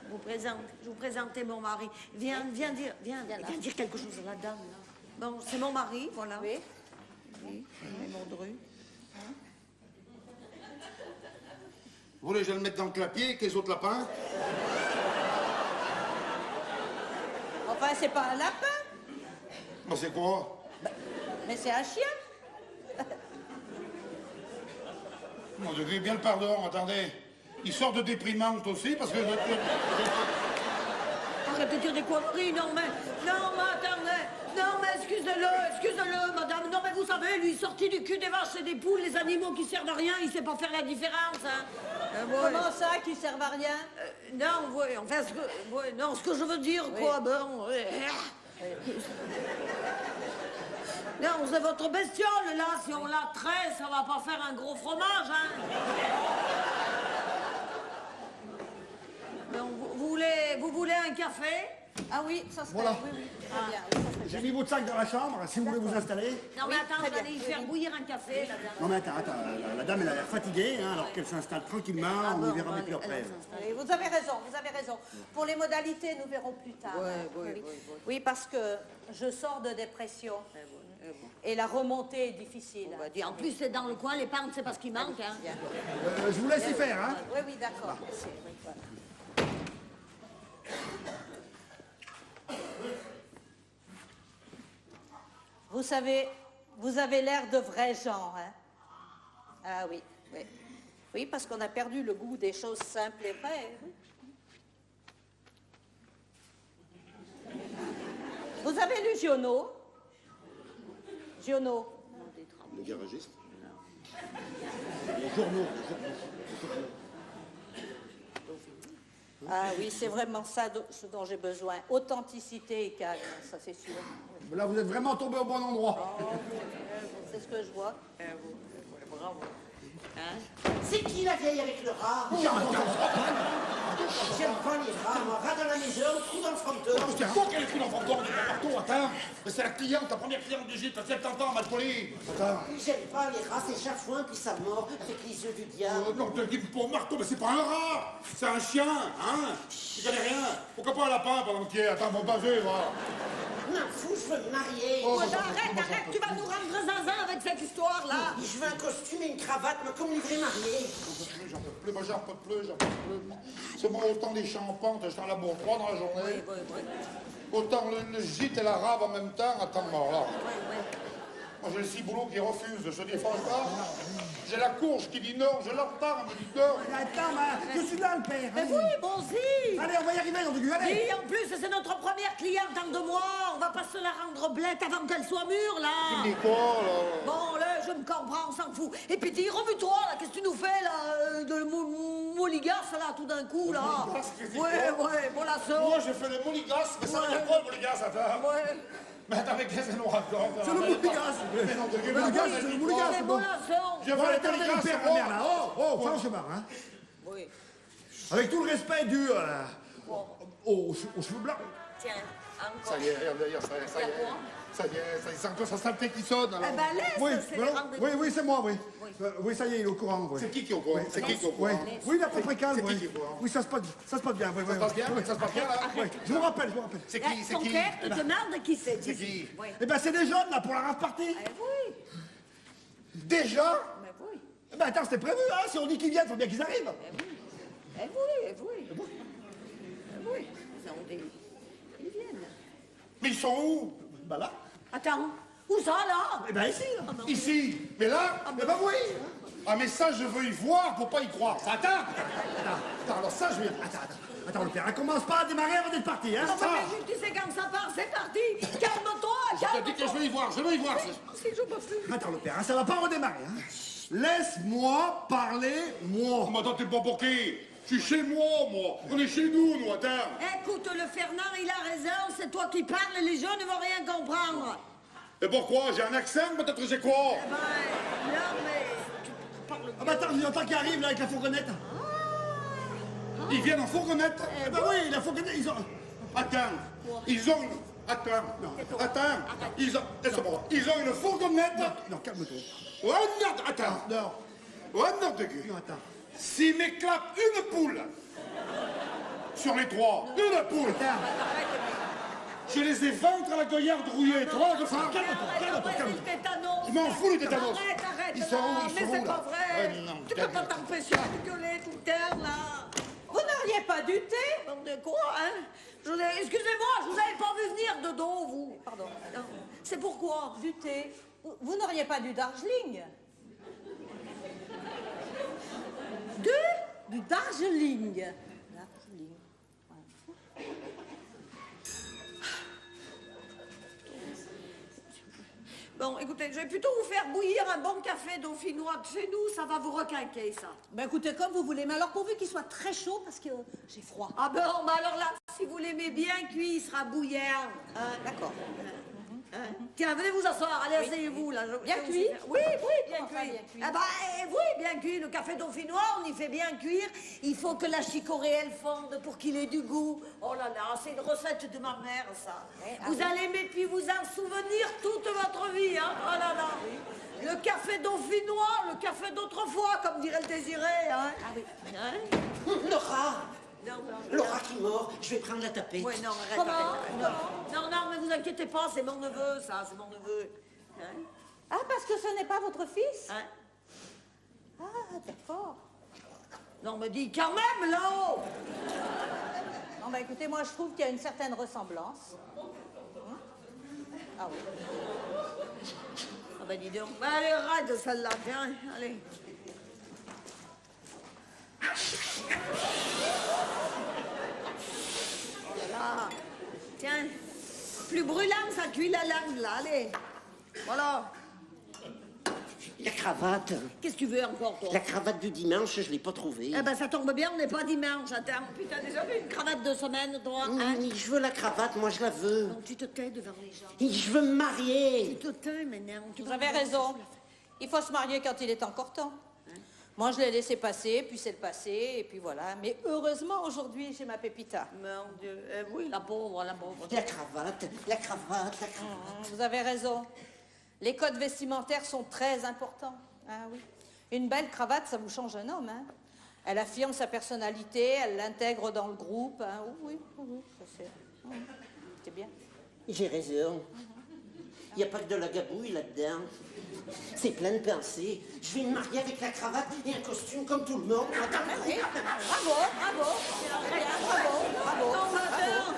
Je vous présente mon mari. Viens dire quelque chose à la dame, là. Bon, c'est mon mari, voilà. Oui. Oui, mon dru. Vous voulez que je le mette dans le clapier avec les autres lapins? Enfin, c'est pas un lapin, Moi, c'est quoi? mais c'est un chien. Mon Dieu, bien le pardon, attendez. Il sort de déprimante aussi, parce que... Arrête de dire des conneries, non, mais attendez. Non, mais excusez-le, madame. Non, mais vous savez, lui, sorti du cul des vaches et des poules, les animaux qui servent à rien, il sait pas faire la différence, hein. Comment ça, qui servent à rien? Non, ouais, enfin, ce que je veux dire, quoi, bon... Non, c'est votre bestiole, là. Si on la traite, ça va pas faire un gros fromage, hein. Donc, vous voulez un café? Ah oui, ça serait... Voilà. Oui, oui, très bien. Oui, ça serait J'ai bien. mis votre sac dans la chambre, si vous voulez vous installer. Non, mais attends, très bien. allez y faire bouillir un café, la dame. Non mais attends, la dame elle a l'air fatiguée, hein, alors qu'elle s'installe tranquillement, on y verra plus après. Oui, vous avez raison. Pour les modalités, nous verrons plus tard. Oui, parce que je sors de dépression. Et la remontée est difficile. En plus, c'est dans le coin, les pentes, c'est pas ce qui manque, hein. Je vous laisse y faire, hein. Oui, d'accord. Merci, oui, voilà. Vous savez, vous avez l'air de vrais gens, hein? Ah oui, oui. Oui, parce qu'on a perdu le goût des choses simples et vraies. Oui. Vous avez lu Giono? Giono. Le garagiste. Les journaux. Ah oui, c'est vraiment ça ce dont j'ai besoin. Authenticité et calme, ça c'est sûr. Là vous êtes vraiment tombé au bon endroit. C'est ce que je vois. Bravo. C'est qui la vieille avec le rat? J'aime pas les rats, moi. Rat dans la maison, trou dans le fronton. C'est toi qui as écrit l'enfant d'or, partout, attends. Mais c'est la cliente, ta première cliente du gîte, t'as 70 ans, mal poli. Attends. J'aime pas les rats, c'est chafouin, puis ça mord avec les yeux du diable. Non, te dis pour marteau, mais c'est pas un rat, c'est un chien, hein. Tu connais rien. Pourquoi pas un lapin pendant qu'il est? Attends, mon basé, va. M'en fous, je veux me marier. Voilà, arrête, tu vas nous rendre zinzin avec cette histoire-là. Je veux un costume et une cravate, mais comme livré marié. J'en peux plus, moi j'en peux plus. C'est moi autant des champs en pente, je suis en labour 3 dans la journée. Autant le gîte et l'arabe en même temps, attends, mort là. Moi j'ai le ciboulot qui refuse de se défendre pas. J'ai la courge qui dit non, je l'entends, elle me dit non. Attends, je suis là le père. Mais oui, bon si. Allez, on va y arriver, on allez. Et en plus, c'est notre première cliente dans 2 mois. On va pas se la rendre blette avant qu'elle soit mûre, là. Tu dis quoi là? Bon, là, je me comprends, on s'en fout. Et puis, dis, remue-toi, là, qu'est-ce que tu nous fais, là, de moligasse, là, tout d'un coup, là. Ouais, mollasson. Moi j'ai fait le moligasse, mais ça veut dire quoi le moligasse, attends? Ouais. Mais attends, mais qu'est-ce qu'elle nous raconte? C'est le mouligasse. Mais non, de Le mouligasse, c'est le mouligasse, C'est c'est bon. mollasson. J'ai Bon, fait allez, le attendez le moligasse, père, c'est la mère, bon. là. Oh, franchement, hein. Oui. Avec tout le respect dû aux cheveux blancs. Tiens, Ça encore. y est, regarde d'ailleurs, ça y est. Ça y est, c'est encore sa saleté qui sonne. Alors. Eh ben, laisse, Oui, c'est les rendez-vous. oui, c'est moi, oui. Oui, ça y est, il est au courant. Oui. C'est qui est au courant? C'est qui est au Oui, courant? oui, il est à peu près calme. C'est qui Oui, qui est au courant? oui, ça se passe bien. Oui, Ça se passe bien? Oui. Ça se passe bien là? Oui, je vous rappelle. C'est Eh, qui? C'est ton qui? père te demande qui c'est. C'est qui? Oui. Eh ben, c'est des jeunes, là, pour la rave party. Eh oui, Déjà? mais oui. Eh ben, attends, c'était prévu, hein. Si on dit qu'ils viennent, faut bien qu'ils arrivent. Eh oui. Ils viennent. Mais ils sont où? Ben là. Attends, où ça, là? Eh ben, ici, là. Ici. Mais là? Eh ben, oui. Ah mais ça, je veux y voir pour pas y croire. Ça, attends. Attends, alors ça, je vais... Attends, le père, elle commence pas à démarrer avant d'être parti, hein. Non, mais juste, tu sais, quand ça part, c'est parti. Calme-toi, Je te dis que je veux y voir, je veux y voir. Si je peux plus. Attends, le père, hein, ça va pas redémarrer, hein. Laisse-moi parler, moi. Oh, mais attends, t'es pas pour qui? Je suis chez moi. On est chez nous, attends. Écoute, le Fernand, il a raison, c'est toi qui parles, les gens ne vont rien comprendre. Et pourquoi? J'ai un accent, peut-être que j'ai quoi? Eh ben, non, mais... tu parles Ah, bah attends, j'entends qu'il arrive, là, avec la fourgonnette. Ils viennent en fourgonnette? Eh ben oui, la fourgonnette, ils ont... Attends, ils ont... Attends, ils ont... Laisse-moi voir. Ils ont une fourgonnette. Non, calme-toi. Oh non, attends. Non, Oh non, de gueule. non, attends. S'il m'éclate une poule sur les 3, une poule, je les ai ventre à la goyarde rouillée. Tu vois, de ça? Calme-toi. Je m'en fous, les tétanos. Arrête, Ils sont où? Ils mais sont c'est où, pas là? vrai. Non, Tu peux pas t'empêcher de gueuler tout le temps, là. Vous n'auriez pas du thé? Bon, de quoi, hein? Excusez-moi, je vous avais pas vu venir de dos, vous. Pardon. Non, c'est pourquoi? Du thé? Vous n'auriez pas du Darjeeling? Du Darjeeling. Darjeeling. Bon, écoutez, je vais plutôt vous faire bouillir un bon café dauphinois de chez nous, ça va vous requinquer, ça. Ben écoutez, comme vous voulez, mais alors pourvu qu'il soit très chaud parce que j'ai froid. Ah bon, bah alors là, si vous l'aimez bien cuit, il sera bouillant. D'accord. Tiens, venez vous asseoir, allez, asseyez-vous, là. Bien je vais cuit? vous faire- Oui, bien Comment ça, cuit. bien cuit? Ah bah, oui, bien cuit. Le café dauphinois, on y fait bien cuire. Il faut que la chicorée, elle fonde pour qu'il ait du goût. Oh là là, c'est une recette de ma mère, ça. Vous allez aimer puis vous en souvenir toute votre vie, hein. Oh là là. Le café dauphinois, le café d'autrefois, comme dirait le désiré, hein. Ah oui. Hein? Laura, Non, non. Laura qui mord, je vais prendre la tapette. Oui, non, arrête, Comment? arrête. Non, non, mais vous inquiétez pas, c'est mon neveu, ça, c'est mon neveu. Hein? Ah, parce que ce n'est pas votre fils? Hein? Ah, d'accord. Non, me dis quand même, là-haut. Non, ben écoutez, moi je trouve qu'il y a une certaine ressemblance. Hein? Ah oui. Ah ben dis donc. Ben, allez, rade celle-là, tiens, allez. Oh là là. Tiens, plus brûlant, ça cuit la langue, là, allez. Voilà. La cravate. Qu'est-ce que tu veux encore, toi? La cravate du dimanche, je l'ai pas trouvée. Eh ben, ça tombe bien, on n'est pas dimanche, attends. Putain, déjà vu une cravate de semaine, toi, hein? Je veux la cravate, moi je la veux. Non, tu te tais devant les gens. Je veux me marier. Tu te tais, maintenant. Vous avez raison. Il faut se marier quand il est encore temps. Moi, je l'ai laissé passer, puis c'est le passé, et puis voilà. Mais heureusement, aujourd'hui, j'ai ma pépita. Mon Dieu. Oui, la pauvre, la pauvre. La cravate, la cravate, la cravate. Vous avez raison. Les codes vestimentaires sont très importants. Ah oui. Une belle cravate, ça vous change un homme, hein. Elle affirme sa personnalité, elle l'intègre dans le groupe. Hein. Oui, oui, oui, ça c'est... C'est bien. J'ai raison. Il n'y a pas que de la gabouille là-dedans. C'est plein de pensées. Je vais me marier avec la cravate et un costume comme tout le monde. Oui. Bravo, bravo. Bien, bravo, bravo. Non, madame.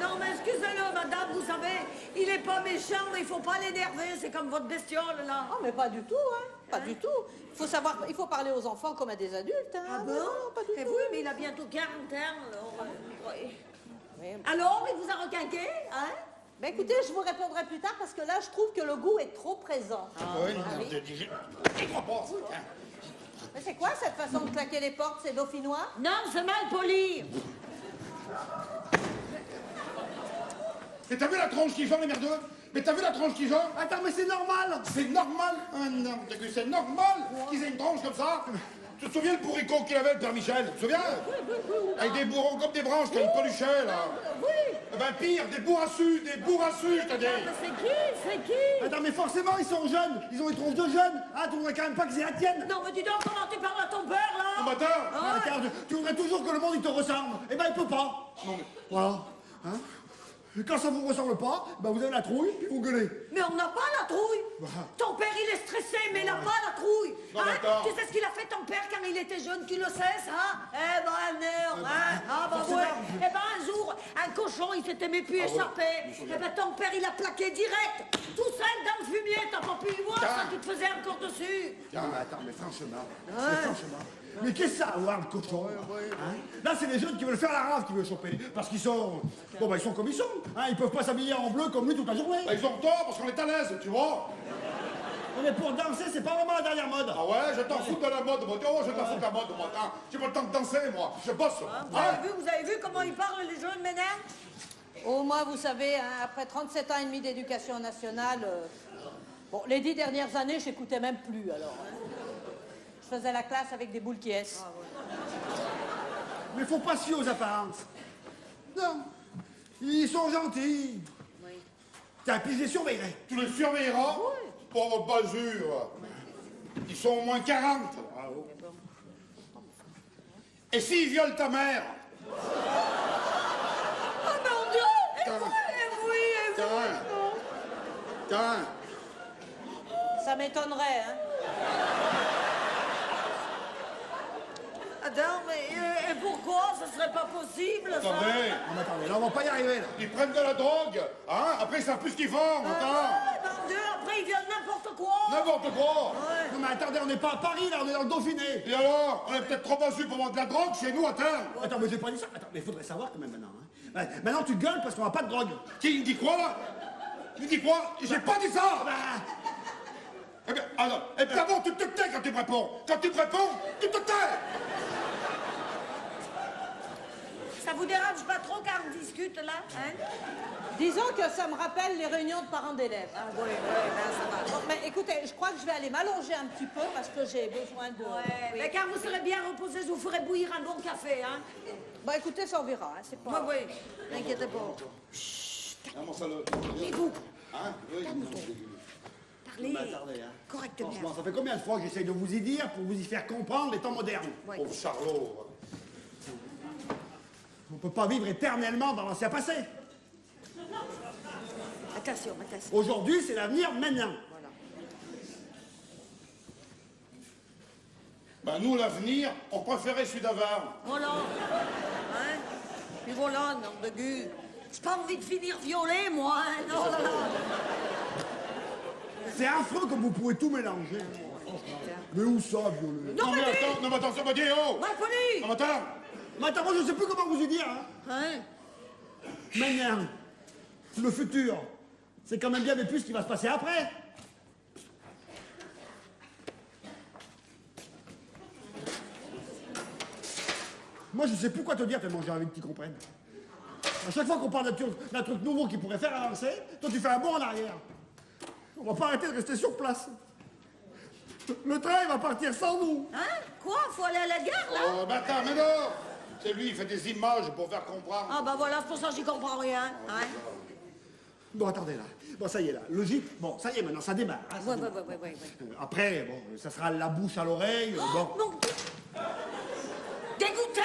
Non, mais excusez-le, madame, vous savez, il est pas méchant, mais il faut pas l'énerver, c'est comme votre bestiole, là. Oh, mais pas du tout, hein. Pas du tout. Il faut parler aux enfants comme à des adultes, hein. Ah bon? Non, pas du Et tout. oui, mais il a bientôt 40 ans, alors. Oui. Oui. Alors, il vous a requinqué, hein? Ben écoutez, je vous répondrai plus tard parce que là, je trouve que le goût est trop présent. Oui, je crois pas. Mais c'est quoi cette façon de claquer les portes? C'est dauphinois? Non, c'est mal poli. Mais t'as vu la tronche qu'ils ont, les merdeux? Mais t'as vu la tronche qu'ils ont? Attends, mais c'est normal. C'est normal? Ah non, t'as vu, c'est normal qu'ils aient une tronche comme ça? Tu te souviens le bourricot qu'il avait, le père Michel? Tu te souviens? Avec des bourrons comme des branches, qu'il peluchait, là. Oui. Eh ben pire, des bourrassus, je te dis. Mais c'est qui? Attends, mais forcément, ils sont jeunes. Ils ont une tronche de jeunes. Ah, tu voudrais quand même pas que c'est la tienne. Non, mais dis donc, comment tu parles à ton père, là? Non, mais attends. Ah, attends, tu voudrais toujours que le monde il te ressemble. Eh ben, il peut pas. Non, mais... Voilà. Hein? Et quand ça vous ressemble pas, ben vous avez la trouille, puis vous gueulez. Mais on n'a pas la trouille. Ton père, il est stressé, mais il n'a pas la trouille. Non, mais attends. Tu sais ce qu'il a fait, ton père, quand il était jeune? Tu le sais, ça? Eh ben, non, hein? Ah, bah forcément. ouais. Eh ben, un jour, un cochon, il s'était mis puis échappé. Eh ben, ton père, il a plaqué direct. Tout seul dans le fumier. T'as pas pu y voir, ça, tu te faisais encore dessus. Tiens, mais attends, mais franchement. Mais qu'est-ce que ça a à voir, le cochon? Hein? Là, c'est les jeunes qui veulent faire la rave qui veulent choper. Parce qu'ils sont. Bon, bah, ils sont comme ils sont. Hein? Ils peuvent pas s'habiller en bleu comme lui toute la journée. Bah, ils ont tort parce qu'on est à l'aise, tu vois. Mais pour danser, c'est pas vraiment la dernière mode. Ah ouais, je t'en fous de la mode, moi. Oh, je t'en fous de la mode, moi. Attends, j'ai pas le temps de danser, moi. Je bosse. Vous avez vu comment ils parlent, les jeunes, maintenant? Oh, moi, vous savez, hein, après 37 ans et demi d'éducation nationale, bon, les 10 dernières années, j'écoutais même plus, alors. Hein. Je faisais la classe avec des boules qui est. Mais faut pas se fier aux apparences. Non. Ils sont gentils. Oui. Tiens, puis je les surveillerai. Tu les surveilleras? Pauvre basure. Ils sont au moins 40. Et s'ils violent ta mère? Oh mon Dieu! Et oui. Tiens. Tiens. Ça m'étonnerait, hein. Attends, mais et pourquoi? Ce serait pas possible, ça? Attendez. Non, mais attendez, là, on va pas y arriver, là. Ils prennent de la drogue. Hein? Après, ils savent plus ce qu'ils font. Attends. Mon Dieu, après ils viennent n'importe quoi! N'importe quoi. Non, mais attendez, on n'est pas à Paris, là, on est dans le Dauphiné. Et alors? On est peut-être trop bassus pour vendre de la drogue chez nous, attends. Attends, mais j'ai pas dit ça. Attends, mais il faudrait savoir quand même maintenant. Hein. Ouais, maintenant, tu gueules parce qu'on a pas de drogue. Qui me dit quoi? Il me dit quoi? J'ai pas dit ça. Bah, Eh bien, alors, et puis avant, tu te tais quand tu me réponds. Quand tu me réponds, tu te tais. Ça vous dérange pas trop qu'on discute là, hein? Disons que ça me rappelle les réunions de parents d'élèves. Ah oui, ben ça va. Bon, mais écoutez, je crois que je vais aller m'allonger un petit peu parce que j'ai besoin de... Ouais, Oui. mais quand vous serez bien reposé, je vous ferai bouillir un bon café, hein? Bon, écoutez, ça on verra, hein, c'est pas... Oui, oui, n'inquiétez pas. Ah, mon salaud. Et vous, Hein? Oui. parlez attendez, hein. correctement. Franchement, ça fait combien de fois que j'essaye de vous y dire pour vous y faire comprendre les temps modernes? Ouais. Pauvre Charlot. On peut pas vivre éternellement dans l'ancien passé. Attention, attention. Aujourd'hui, c'est l'avenir maintenant. Voilà. Ben, nous, l'avenir, on préférait celui d'avant. Voilà. Hein? Puis voilà, nom de gu. J'ai pas envie de finir violée, moi, hein? Non, là, là. C'est affreux comme vous pouvez tout mélanger. Mais où ça, violet? Non, mais dis! Non, mais attends, ça m'a dit, oh! Ouais, poli! Non, mais attends! Mais attends, moi je sais plus comment vous y dire. Hein. Hein? Maintenant, le futur, c'est quand même bien mais plus ce qui va se passer après. Moi je sais plus quoi te dire tellement j'ai envie que tu comprennes. À chaque fois qu'on parle d'un truc nouveau qui pourrait faire avancer, toi tu fais un bond en arrière. On va pas arrêter de rester sur place. Le train il va partir sans nous. Hein? Quoi? Faut aller à la gare, là? Oh, bâtard, mais non! C'est lui, il fait des images pour faire comprendre. Ah, bah voilà, c'est pour ça que j'y comprends rien. Hein? Bon, attendez là. Bon, ça y est là. Logique. Bon, ça y est maintenant, ça démarre. Hein, ça Ouais, démarre. ouais. Après, bon, ça sera la bouche à l'oreille. Bon. Mon Dieu! Dégoûtant!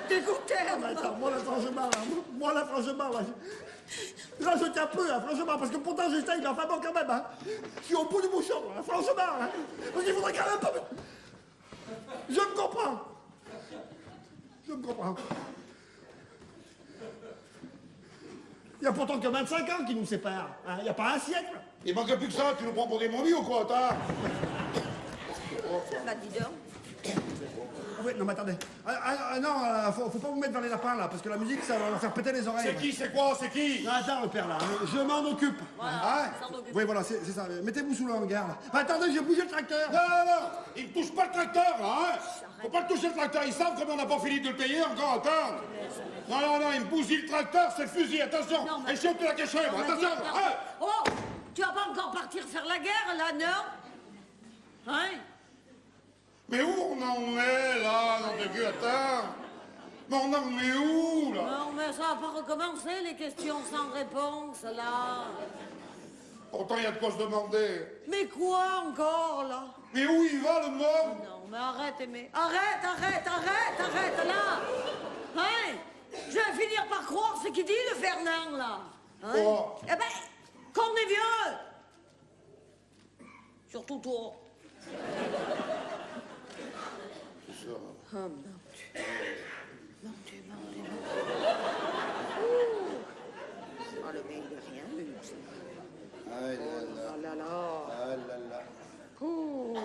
Dégoûtant! Mais attends, moi là, franchement, là, moi là, franchement, là, je tiens peu, hein, franchement, parce que pourtant j'essaye, mais enfin bon, quand même, hein. Je suis au bout du bouchon, là, franchement, hein. Parce qu'il faudrait quand même pas... Je me comprends. Je me comprends. Il y a pourtant que 25 ans qui nous séparent, hein. Il n'y a pas un siècle. Il manque plus que ça, tu nous prends pour des momies ou quoi, attends? Bah, dis donc. Oui, non, mais attendez. Non, faut pas vous mettre dans les lapins, là, parce que la musique, ça va leur faire péter les oreilles. C'est qui, c'est quoi, c'est qui? Non, attends, le père, là, je m'en occupe. Hein? S'en occupe. Oui, voilà, c'est ça. Mettez-vous sous le hangar, là. Attendez, j'ai bougé le tracteur. Non, il ne touche pas le tracteur, là, hein? Faut pas le toucher le tracteur, ils savent comme on n'a pas fini de le payer encore, attends. Non, il me bousille le tracteur, c'est le fusil, attention. Non, mais- Et chiotte la cachette, Non, mais attention. dis- Hein? Oh! Tu vas pas encore partir faire la guerre, là, non? Hein? Mais où on en est, là, nom de Dieu, attends? Mais on en est où, là? Non, mais ça va pas recommencer, les questions sans réponse, là. Pourtant, il y a de quoi se demander. Mais quoi encore, là? Mais où il va, le monde? Non, mais arrête, Aimé. Arrête, là! Hein? Je vais finir par croire ce qu'il dit, le Fernand, là. Hein? Quoi? Eh ben, qu'on est vieux! Surtout toi. Oh, mon Dieu. Mon Dieu. Ouh. Oh, le mec de rien vu. Ah là là. Oh là là. Ah là là. Ouh.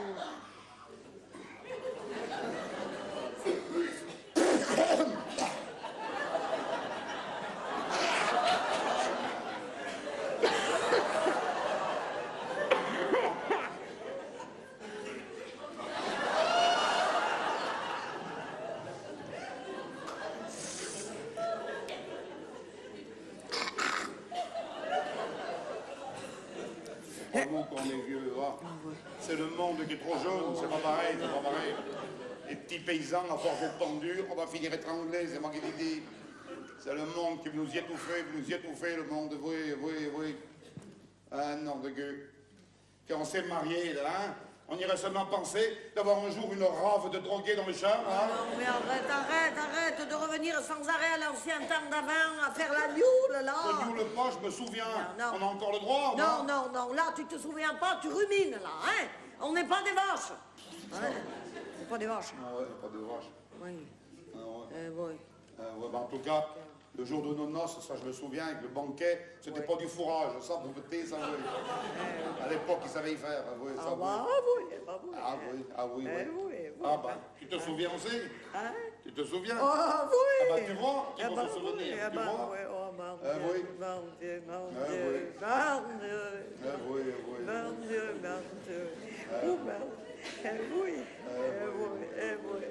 Vraiment qu'on est vieux, hein. C'est le monde qui est trop jaune, c'est pas pareil, c'est pas pareil. Les petits paysans, à force d'être tendus, on va finir étranglés, c'est moi qui l'ai dit. C'est le monde qui veut nous y étouffer, le monde, oui. Ah non, de gueux. Quand on s'est mariés, là, hein, on irait seulement penser d'avoir un jour une rave de drogués dans le champ, hein. Non, mais arrête de revenir sans arrêt à l'ancien temps d'avant, à faire la nioule, là. Que nous, le pas, je me souviens. Non. On a encore le droit, Non, là, tu te souviens pas, tu rumines, là, hein. On n'est pas des vaches. Hein? On n'est pas des vaches. Ah ouais, pas de vache. Oui. Ah ouais. Oui. Ouais, bah, en tout cas, le jour de nos noces, ça je me souviens, avec le banquet, c'était pas du fourrage, ça, vous mettez, ça, oui. À l'époque, ils savaient y faire, oui, ça, oui. Oui. Oui. Oui. Ah bah, tu te souviens aussi? Hein? Tu te souviens? Ah oui. Ah bah, tu vois, tu vas te souvenir, Ah tu bah vois? oui, oh bah oui. Mon Dieu, mon Ah Dieu, oui. mon Dieu. Oui, oui. Mon Dieu, mon Dieu. Oh, mon oui, oui, oui.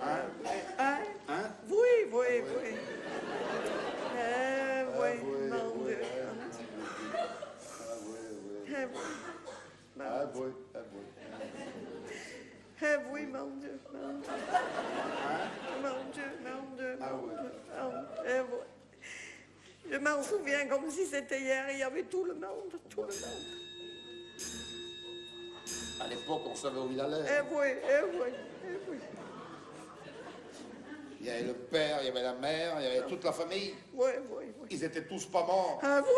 Hein? Hein? Hein? Oui, oui, oui. Oui, oui, mon oui, Dieu. Ah oui, ah oui. Oui, mon Dieu, mon Dieu. Mon Dieu, mon Dieu. Ah oui. Oui. Je m'en souviens comme si c'était hier, il y avait tout le monde, tout le monde. À l'époque, on savait où il allait. Oui. Il y avait le père, il y avait la mère, il y avait toute la famille. Oui. Ils étaient tous pas morts. Ah oui.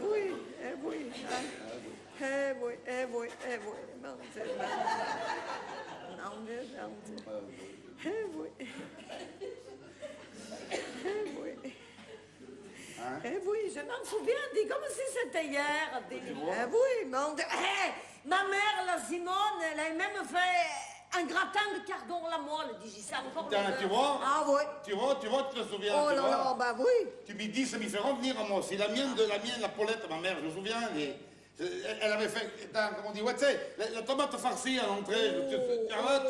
Oui. Mon Dieu, oui, je m'en souviens, dis comme si c'était hier. Oui, mon Dieu. Ma mère, la Simone, elle a même fait un gratin de cardon à la moelle, dis ça encore. Tiens, tu vois? Ah oui. Tu vois, tu te souviens? Oh tu là vois? là, bah oui. Tu me dis, ça me fait revenir à moi aussi. La mienne, la Paulette, ma mère, je me souviens. Elle avait fait, comment on dit, ouais, tu sais, la tomate farcie à l'entrée. Tu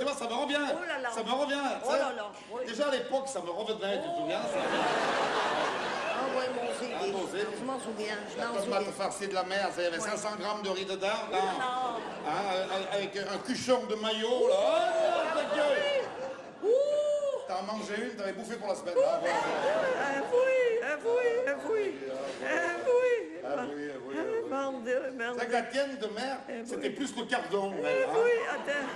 vois, ça me revient. Oh là là. Ça me revient. Oh tu sais. là là, oui. Déjà à l'époque, ça me revenait, tu te souviens? Ça. Ah oui, moi aussi, Ah, moi aussi. je m'en souviens, La tomate farcie de la mer, ça y avait 500 grammes de riz dedans, là. Avec un cuchon de maillot, là. Oh, ta gueule. T'en mangeais une, t'avais bouffé pour la semaine. Ah, voilà. Mon Dieu, mon C'est que Dieu. la tienne de mère, c'était plus le cardon. elle, hein. Oui, attends,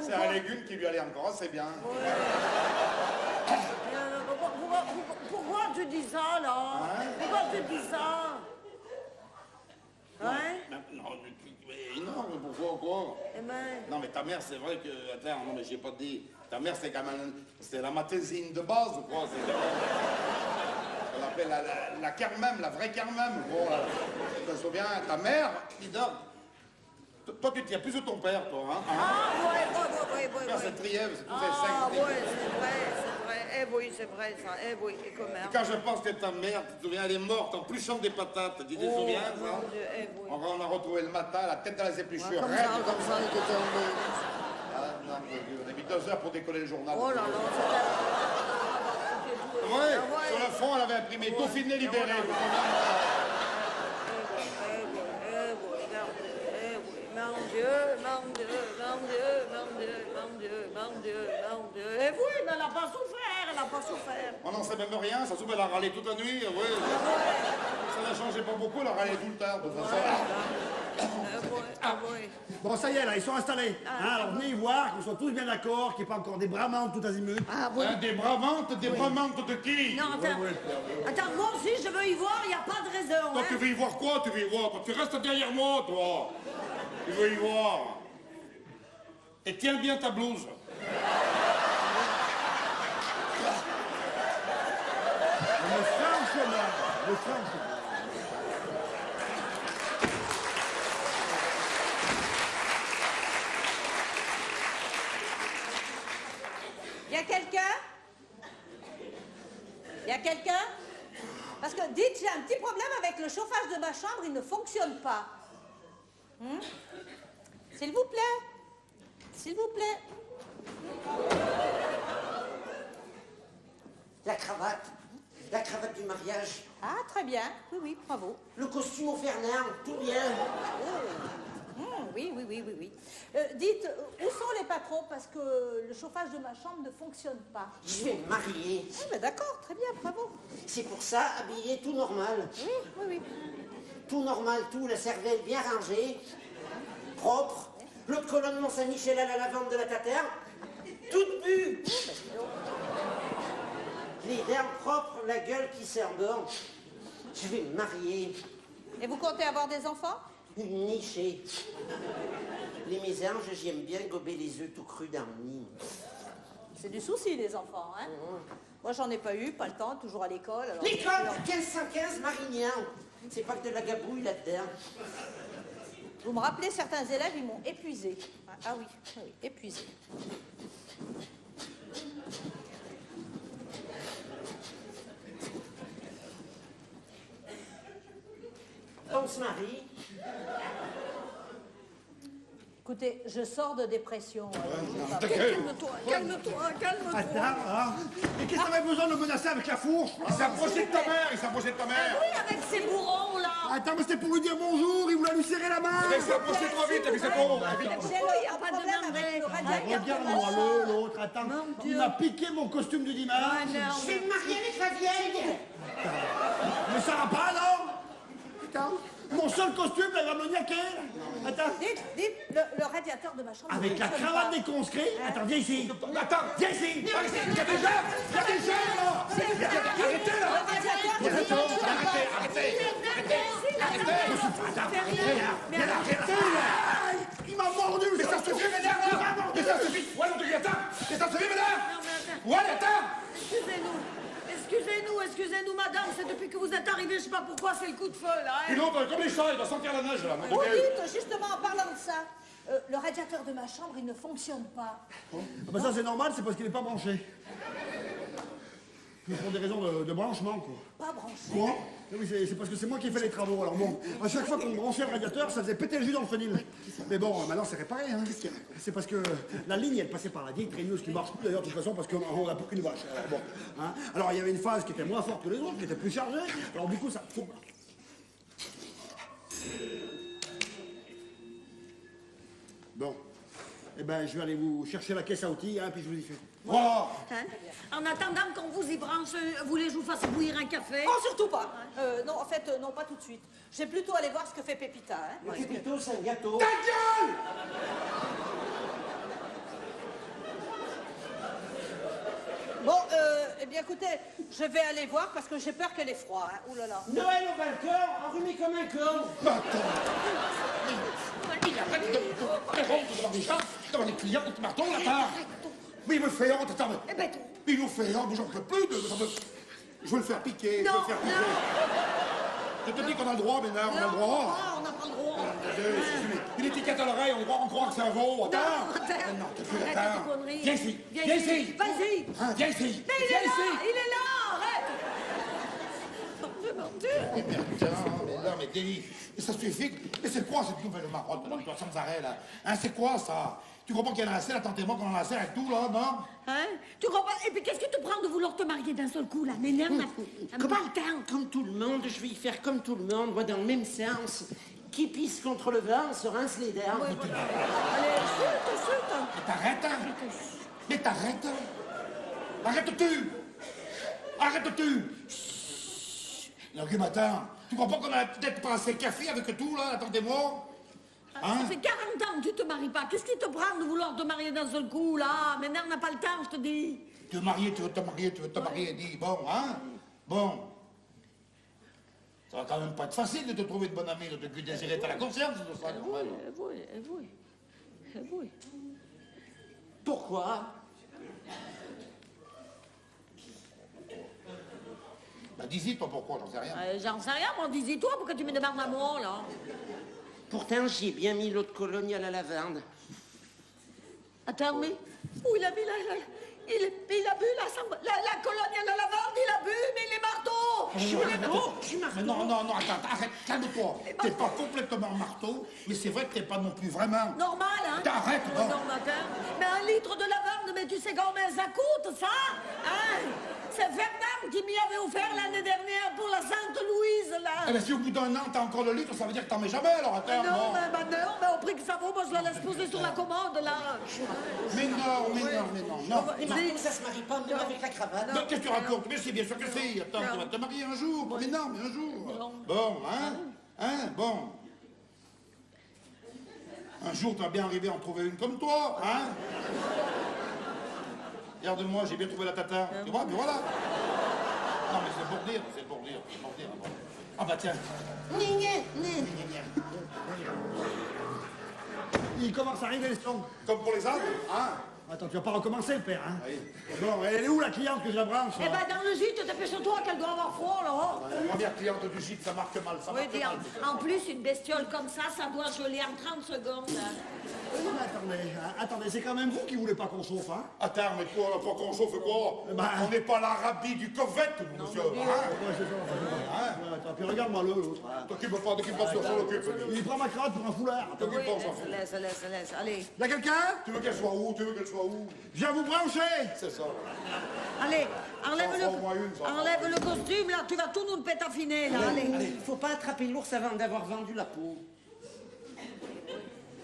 C'est un légume qui lui allait encore assez bien. pourquoi tu dis ça, là? Hein? Pourquoi tu dis ça? Hein? Non, mais pourquoi, quoi? Eh ben, Non, mais ta mère, c'est vrai que... Attends, non, mais j'ai pas dit... Ta mère, c'était quand même... C'était la matésine de base, quoi. On l'appelle la carmème, la vraie carmème. Bon, là, tu te souviens, ta mère, toi, tu tiens plus de ton père, toi, hein? oui. Ton père, c'est Trièves, c'est tous ces Ah, cinq. oui, c'est vrai. C'est vrai, ça. Oui, et comment? Et quand je pense que ta mère, tu te souviens, elle est morte en pluchant des patates. Tu te souviens, ça? Mon Dieu, oui. On l'a retrouvée le matin, la tête dans les épluchures, Comme raide. ça, il était tombé. Ah, non, on a mis 2 heures pour décoller le journal. Oh là là, Oui, sur le fond, elle avait imprimé Dauphiné libéré. Mon Dieu. Et oui, mais elle n'a pas souffert, On n'en sait même rien, ça se trouve, elle a râlé toute la nuit. Oui. Ça n'a changé pas beaucoup, elle a râlé tout le temps, de toute façon. Bon, ça y est, là, ils sont installés. Hein, alors venez y voir, qu'on soit tous bien d'accord, qu'il n'y ait pas encore des bramantes tout azimut. Ah oui. Hein, des bramantes de qui? Non, attends, moi aussi, je veux y voir, il n'y a pas de raison. Toi, tu veux y voir quoi? Tu veux y voir? Toi, tu restes derrière moi, toi. Tu veux y voir? Et tiens bien ta blouse. Mais franchement. Y a quelqu'un? Y a quelqu'un? Parce que dites, j'ai un petit problème avec le chauffage de ma chambre, il ne fonctionne pas. S'il vous plaît. S'il vous plaît. La cravate du mariage. Ah, très bien. Oui, bravo. Le costume au Fernand, tout bien. Oui. Dites, où sont les patrons? Parce que le chauffage de ma chambre ne fonctionne pas. Je vais me marier. Ah, ben d'accord, très bien, bravo. C'est pour ça, habillé tout normal. Oui. Tout normal, tout, la cervelle bien rangée, propre. L'autre colonne Mont-Saint-Michel à la lavande de la taterne, toute bue. Les dents propres, la gueule qui s'endort. Je vais me marier. Et vous comptez avoir des enfants? Une nichée. Les mésanges, j'aime bien gober les œufs tout crus dans le nid. C'est du souci, les enfants, hein? Moi, j'en ai pas eu, pas le temps, toujours à l'école. alors- L'école, 1515 Marignan. C'est pas que de la gabouille là-dedans. Vous me rappelez, certains élèves, ils m'ont épuisé. Ah oui, épuisé. On se marie. Écoutez, je sors de dépression. Calme-toi, calme-toi, calme-toi. Attends, hein. Et qu'est-ce que t'avais besoin de me menacer avec la fourche? Il s'approchait de ta mère, il s'approchait de ta mère. Oui, avec ces bourrons, là. Attends, mais c'était pour lui dire bonjour, il voulait lui serrer la main. Il s'est approché trop vite, et puis c'est bon. J'ai y a un pas de problème merde, avec le mais- radiateur. Regarde-moi l'autre, attends. Mon Il Dieu. m'a piqué mon costume du dimanche. Ah, non, Je vais me marier avec la vieille. Mais ça va pas alors? Attends, mon seul costume, elle va me niaquer. Attends. Dites, le radiateur de ma chambre. Avec la fonctionne cravate pas. des conscrits. Attends, viens ici. Attends, Viens ici. il y a des jeunes, là. Arrêtez, là. Arrêtez. Il m'a mordu. Mais ça suffit, madame. Mais ça suffit. Ouais, on te dit, attends. Mais ça suffit, madame. Ouais, attends. Excusez-nous, madame, c'est depuis que vous êtes arrivée, je sais pas pourquoi, c'est le coup de feu, là. Puis l'autre, comme les chats, il va sentir la neige, là. Vous dites, justement, en parlant de ça, le radiateur de ma chambre, il ne fonctionne pas. Ah bah ça c'est normal, c'est parce qu'il n'est pas branché. Pour des raisons de branchement, quoi. Pas branché. Quoi? Oui, c'est parce que c'est moi qui ai fait les travaux. Alors bon, à chaque fois qu'on branchait le radiateur, ça faisait péter le jus dans le fenil. Mais bon, maintenant c'est réparé, hein. C'est parce que la ligne, elle passait par la vieille traîneuse qui marche plus d'ailleurs, de toute façon, parce qu'on n'a plus qu'une vache. Alors, bon, hein. Alors il y avait une phase qui était moins forte que les autres, qui était plus chargée. Alors du coup, ça... Bon. Eh ben, je vais aller vous chercher la caisse à outils, hein, puis je vous y fais. Voilà. Hein? En attendant qu'on vous y branche, vous voulez que je vous fasse bouillir un café? Oh, surtout pas. Non, en fait, non, pas tout de suite. Je vais plutôt aller voir ce que fait Pépita. Hein. Le Pépito, c'est un gâteau. Ta gueule. Bon, eh bien, écoutez, je vais aller voir parce que j'ai peur qu'elle ait froid. Hein. Ouh là là. Noël au balcon, enrhumé comme un con. Il arrête de répondre devant des gens, devant des clients, qui marteau, là, attends. Mais il me fait honte, attends. Eh ben, Il nous fait honte, j'en peux plus de... Je vais le faire piquer, je vais non, le faire piquer. non. Je te dis qu'on a le droit, Ménard, on a le droit. Ah, on n'a pas le droit. Une étiquette à l'oreille, on croit que c'est un veau, attends. Non, attends. Non, t'as plus, Arrête attends. tes conneries. Viens ici, Viens viens ici. ici. Vas-y. Hein, viens ici, Mais il viens est là, ici. il est là, arrête. Mon Dieu. Mais non, mais Délie, mais ça suffit. Mais c'est quoi cette nouvelle marotte, là, toi, sans arrêt, là? Hein, c'est quoi, ça? Tu comprends qu'il y en a assez, là, tentez-moi qu'on en a assez avec tout, là, non? Hein? Tu comprends? Et puis qu'est-ce que tu prends de vouloir te marier d'un seul coup, là? Mais non, pas le temps. Comme tout le monde, je vais y faire comme tout le monde, moi dans le même sens. Qui pisse contre le vin se rince les dents. Allez, chute. Mais t'arrêtes, hein? Mais t'arrêtes, hein? Arrête-tu! Arrête-tu! Non, que matin, tu comprends qu'on a peut-être pas assez café avec tout, là? Attendez-moi. Hein? Ça fait 40 ans que tu te maries pas. Qu'est-ce qui te prend de vouloir te marier d'un seul coup, là? Mais non, on n'a pas le temps, je te dis. Tu veux te marier, tu veux te marier, dis, bon, hein? Bon. Ça va quand même pas être facile de te trouver de bonne amie, de te désirer à la conscience de ça, quand même. Oui. Pourquoi? Bah, dis-y, toi, pourquoi, j'en sais rien. J'en sais rien, moi, dis-toi, pourquoi tu me demandes à moi, là? Pourtant, j'y ai bien mis l'eau de Cologne à la lavande. Attends, mais où il a bu il a bu la cologne à la lavande, il a bu, mais il est marteau. Je suis marteau. Mais non, attends, arrête, calme-toi. T'es pas complètement marteau, mais c'est vrai que t'es pas non plus vraiment. Normal, hein? T'arrêtes, Non, bon. mais attends. Mais 1 litre de lavande, mais tu sais combien ça coûte, ça? Hein? C'est Fernand qui m'y avait offert l'année dernière pour la Sainte-Louise, là. Eh bien, si au bout d'un an, t'as encore le litre, ça veut dire que t'en mets jamais, alors attends, Non, bon. mais au prix que ça vaut, moi, je la laisse poser sur la commode, là. Mais non. Les mariés, ça se marie pas, même avec la cravate. Mais qu'est-ce que tu racontes? Mais c'est bien sûr que si. Attends, tu vas te marier un jour. Mais non, mais un jour. Bon, bon. Un jour, tu vas bien arriver à en trouver une comme toi, hein? Regarde-moi, j'ai bien trouvé la tata. Tu vois, mais voilà. Non, mais c'est pour dire. Bon. Ah bah tiens. Il commence à arriver les sons. Comme pour les arbres, hein? Attends, tu vas pas recommencer, le père, hein? Oui. Bon, elle est où, la cliente, que je la branche? Eh ben, dans le gîte, dépêche-toi qu'elle doit avoir froid, là. La première cliente du gîte, ça marque mal, ça Oui, marque dis, mal. en plus, une bestiole comme ça doit geler en 30 secondes. Hein. Oui, mais attendez, c'est quand même vous qui voulez pas qu'on chauffe, hein? Attends, mais quoi, là, pas qu'on chauffe quoi? Bah. On n'est pas l'Arabie du Koweït, nous, monsieur. Hein? Ouais, c'est ça. Ouais, attends, puis regarde-moi l'autre. Hein. T'occupe pas, sur ça, l'occupe. Il prend ma cravate pour un foulard. T'occupe Oui, pas, on s'en fout. laisse, allez. Y'a quelqu'un? Tu veux qu'elle soit où? Je viens vous brancher. C'est ça. Allez, enlève Ça en fera au moins une, ça en fera enlève le costume, là, tu vas tout nous le pétaffiner, là, allez. Allez, faut pas attraper l'ours avant d'avoir vendu la peau.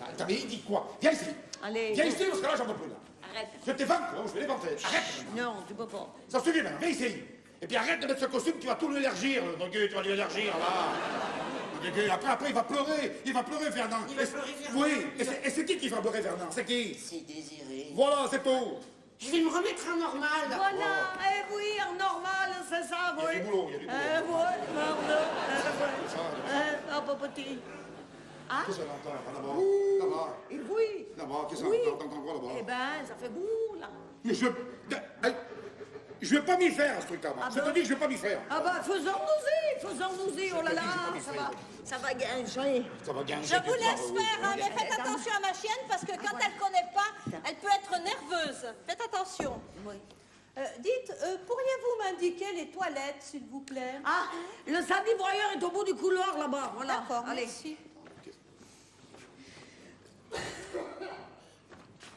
Attends, mais il dit quoi? Viens ici. Allez. Viens ici, parce que là, j'en peux plus, là. Arrête. Je t'ai vendu, je vais les vendre. Arrête. Non, tu peux pas. Ça suffit maintenant, viens ici. Et puis arrête de mettre ce costume, tu vas tout l'élargir. Donc tu vas l'élargir, là. Après, il va pleurer, Fernand. Il va pleurer, Fernand. Oui, et c'est qui va pleurer, Fernand? C'est qui? C'est désiré. Voilà, c'est tout. Je vais me remettre en normal. Voilà, eh oui, en normal, c'est ça, oui. Il y a du boulot, il y a du boulot. Eh oui, pardon, petit. Ah, Qu'est-ce qu'on entend là-bas? et oui. Là-bas, qu'est-ce qu'on Oui. entend? T'entends quoi là-bas? Eh ben, ça fait boum, là. Mais je vais pas m'y faire, à ce truc-là, moi. Ah Je te ben. dis que je vais pas m'y faire. Ah bah, faisons-nous-y, oh là là, ça va gagner. Ça va gagner. Je vous laisse faire, hein, mais faites attention à ma chienne parce que quand elle connaît pas, elle peut être nerveuse. Faites attention. Oui. Dites, pourriez-vous m'indiquer les toilettes, s'il vous plaît? Ah, le samedi broyeur est au bout du couloir, là-bas, voilà. D'accord, allez. merci.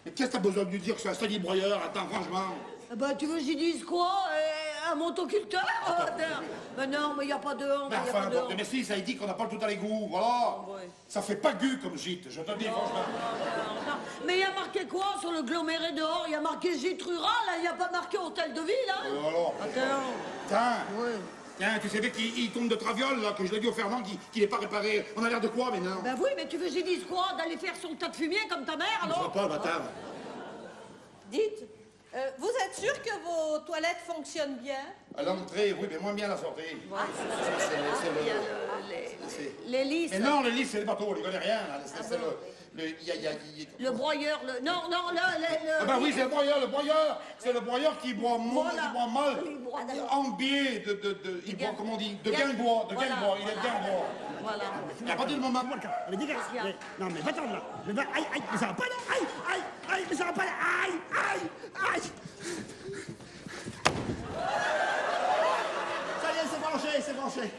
Mais qu'est-ce que t'as besoin de lui dire que c'est un sali broyeur? Attends, franchement. Eh ben, tu veux que j'y dise quoi? Un motoculteur? Ben non, mais il n'y a pas de honte, Mais y a enfin, pas de honte. mais si, ça dit qu'on n'a pas le tout à l'égout, voilà. Ouais. Ça fait pas gu comme gîte, je te dis franchement. Non. Mais il y a marqué quoi sur le gloméré dehors? Il y a marqué gîte rural, il n'y a pas marqué hôtel de ville, hein? Alors, Attends. tiens, Oui. tiens, tu savais qu'il tombe de traviole, là, que je l'ai dit au Fernand, qu'il n'est pas réparé. On a l'air de quoi, maintenant? Ben oui, mais tu veux que j'y dise quoi? D'aller faire son tas de fumier comme ta mère, Je alors? vois pas, bâtard. Dites, vous êtes sûr que vos toilettes fonctionnent bien? À l'entrée, oui, mais moins bien à la sortie. Ah, C'est il y a c'est- les lisses. Mais non, le lit, c'est les bateaux, on n'y connaît rien, là. C'est Le broyeur, non, Ah bah oui, c'est le broyeur. C'est le broyeur qui boit Voilà. qui boit mal. Il boit mal. En biais il boit, comment on dit, de guingois, Voilà. il est de guingois. Voilà. À partir du moment... Allez, dégage. Qu'est-ce qu'il y a? Non, mais va-t'en de là. Aïe, mais ça va pas là. Aïe, mais ça va pas là. Aïe. Ça y est, c'est branché.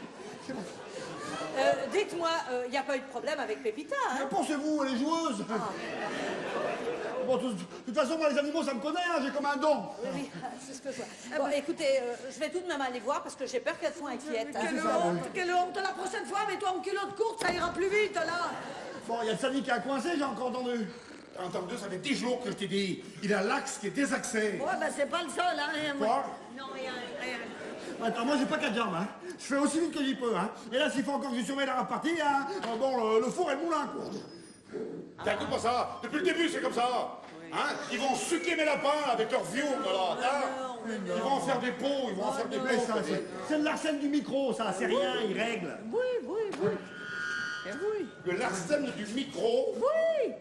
Dites-moi, il n'y a pas eu de problème avec Pépita, hein? Mais pensez-vous, elle est joueuse. Bon, de toute façon, moi, les animaux, ça me connaît, hein, j'ai comme un don. Oui, c'est ce que je vois. Bon, écoutez, je vais tout de même aller voir parce que j'ai peur qu'elles soient inquiètes. hein. Quelle honte, la prochaine fois, mets-toi en culotte courte, ça ira plus vite, là. Bon, il y a Sally qui a coincé, j'ai encore entendu. T'as entendu, ça fait 10 jours que je t'ai dit. Il a l'axe qui est désaxé. Ouais, ben c'est pas le seul, hein. Quoi? Non, rien. Attends, moi, j'ai pas 4 jambes, hein. Je fais aussi vite que j'y peux, hein. Et là, s'il faut encore que je surveille la repartie, hein, bon, le four et le moulin, quoi. Tiens, écoute-moi ça. Depuis le début, c'est comme ça. Hein? Ils vont suquer mes lapins avec leurs vieux, là. Hein? Ils vont en faire des pots, ils vont en faire des Mais pots. ça, c'est de l'arsène du micro, ça, c'est rien, il règle. Oui. Eh oui. Le l'arsène du micro. Oui.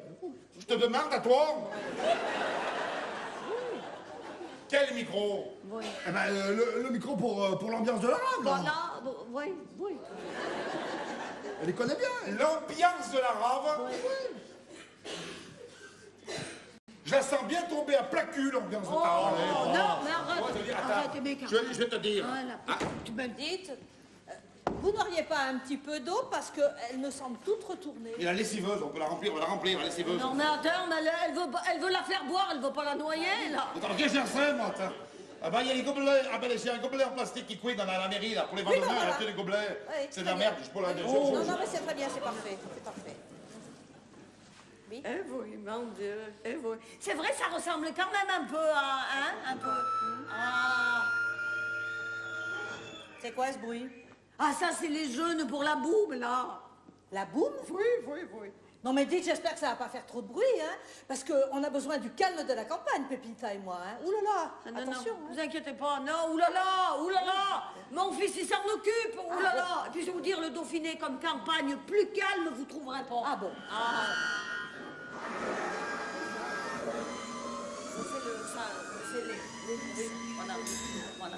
Je te demande à toi. Quel micro? Oui. Eh ben, le micro pour l'ambiance de la rave, là. Voilà, oui. Elle les connaît bien. L'ambiance de la rave. Je la sens bien tomber à plat cul, l'ambiance de la rave. Non, mais arrête. Moi, je veux dire, attends, Arrête, mec. je vais te dire. Voilà. Ah, Tu me dis. Dites, vous n'auriez pas un petit peu d'eau parce qu'elles me semblent toutes retournées. et la lessiveuse, on peut la remplir, la lessiveuse. Non, mais attends, mais elle veut la faire boire, elle veut pas la noyer, là. Attends, qu'est-ce que j'ai fait, moi, attends? Ah bah, il y a les gobelets. Ah bah, j'ai un gobelet en plastique qui couine dans la mairie, là, pour les vendeurs, voilà. acheter des gobelets. Oui, C'est de très la bien. merde, je peux la... Non, mais c'est très bien, c'est parfait. C'est parfait. Oui. Eh oui, mon Dieu, eh oui. C'est vrai, ça ressemble quand même un peu à... Hein, un peu... Ah, C'est quoi ce bruit? ah ça, c'est les jeunes pour la boum, là. La boum? Oui. Non mais dites, j'espère que ça va pas faire trop de bruit, hein, parce qu'on a besoin du calme de la campagne, Pépita et moi, hein. Ouh là là, Ah, non, attention. non, hein. vous inquiétez pas, non, oulala, mon fils il s'en occupe, oulala. Et puis je vais vous dire, le Dauphiné comme campagne, plus calme, vous trouverez pas. Ah bon? Ah. Voilà.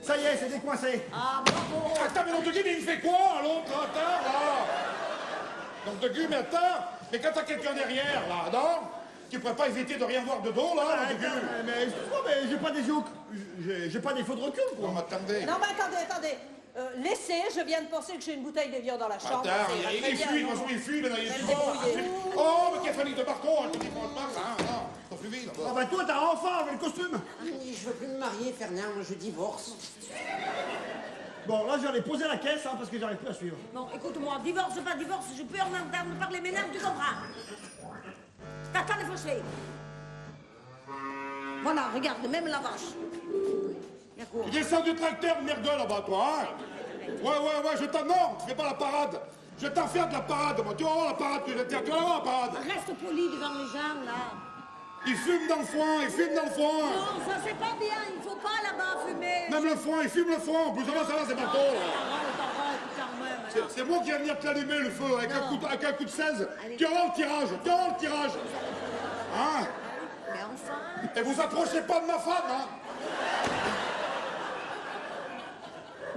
Ça y est, c'est décoincé. Ah, bravo. Attends, mais nom de Dieu, mais il fait quoi, l'autre, là? Attends, là. Nom de Dieu, mais attends. Mais quand t'as quelqu'un derrière, là, non? Tu pourrais pas éviter de rien voir de dos, là, nom de Dieu? Mais excuse-moi, mais j'ai pas des yeux. J'ai pas des faux de recul, quoi. Non, mais attendez. Non, mais attendez. Laissez, je viens de penser que j'ai une bouteille d'évian dans la chambre. Attends, ça ira très il bien, fuit, de non? toute façon, il fuit, maintenant, il Je est vais me débrouiller. Oh, mais quelle famille de Marco, hein, je te dis franchement, ça, hein, non, t'en plus vite, Ah là. bah toi, t'as enfin enlevé le costume. Je veux plus me marier, Fernand, moi je divorce. Bon, là, je vais aller poser la caisse, hein, parce que j'arrive plus à suivre. Non, écoute-moi, divorce, pas divorce, je peux en entendre parler mes nerfs, tu comprends? T'attends les fauchés. Voilà, regarde, même la vache. Y'a quoi? Tu descends du tracteur, merde, là-bas, toi, hein? Ouais, je t'en... Non, tu fais pas la parade. Je vais t'en faire de la parade, moi. Tu vas voir la parade que je vais te faire. Tu vas voir la parade. Reste poli devant les gens, là. Il fume dans le foin, il fume dans le foin. Non, ça c'est pas bien, il faut pas là-bas fumer. Même le foin, il fume le foin. En plus, ça va, c'est pas trop. Arrête, quand même. alors. C'est moi qui vais venir te l'allumer, le feu, avec un coup de 16. Allez. Tu vas voir le tirage, Hein? Mais enfin... Et vous approchez pas de ma femme, hein?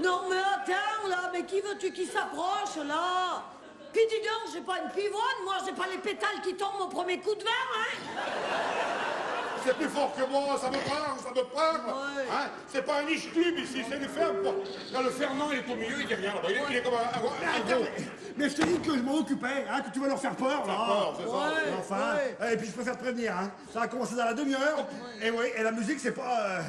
Non, mais attends, là, mais qui veux-tu qui s'approche, là? Puis dis donc, j'ai pas une pivoine, moi, j'ai pas les pétales qui tombent au premier coup de vent, hein? C'est plus fort que moi, ça me prend. Ouais. Hein? C'est pas un niche club ici, c'est une ferme. Là, le Fernand, il est au milieu, il dit rien là-bas. Il est comme un gros. Mais je te dis que je m'en occupais, hein, que tu vas leur faire peur, là. peur, c'est ça. Ouais. Enfin, et puis je préfère te prévenir, hein. Ça a commencé dans la demi-heure. Et oui, et la musique, c'est pas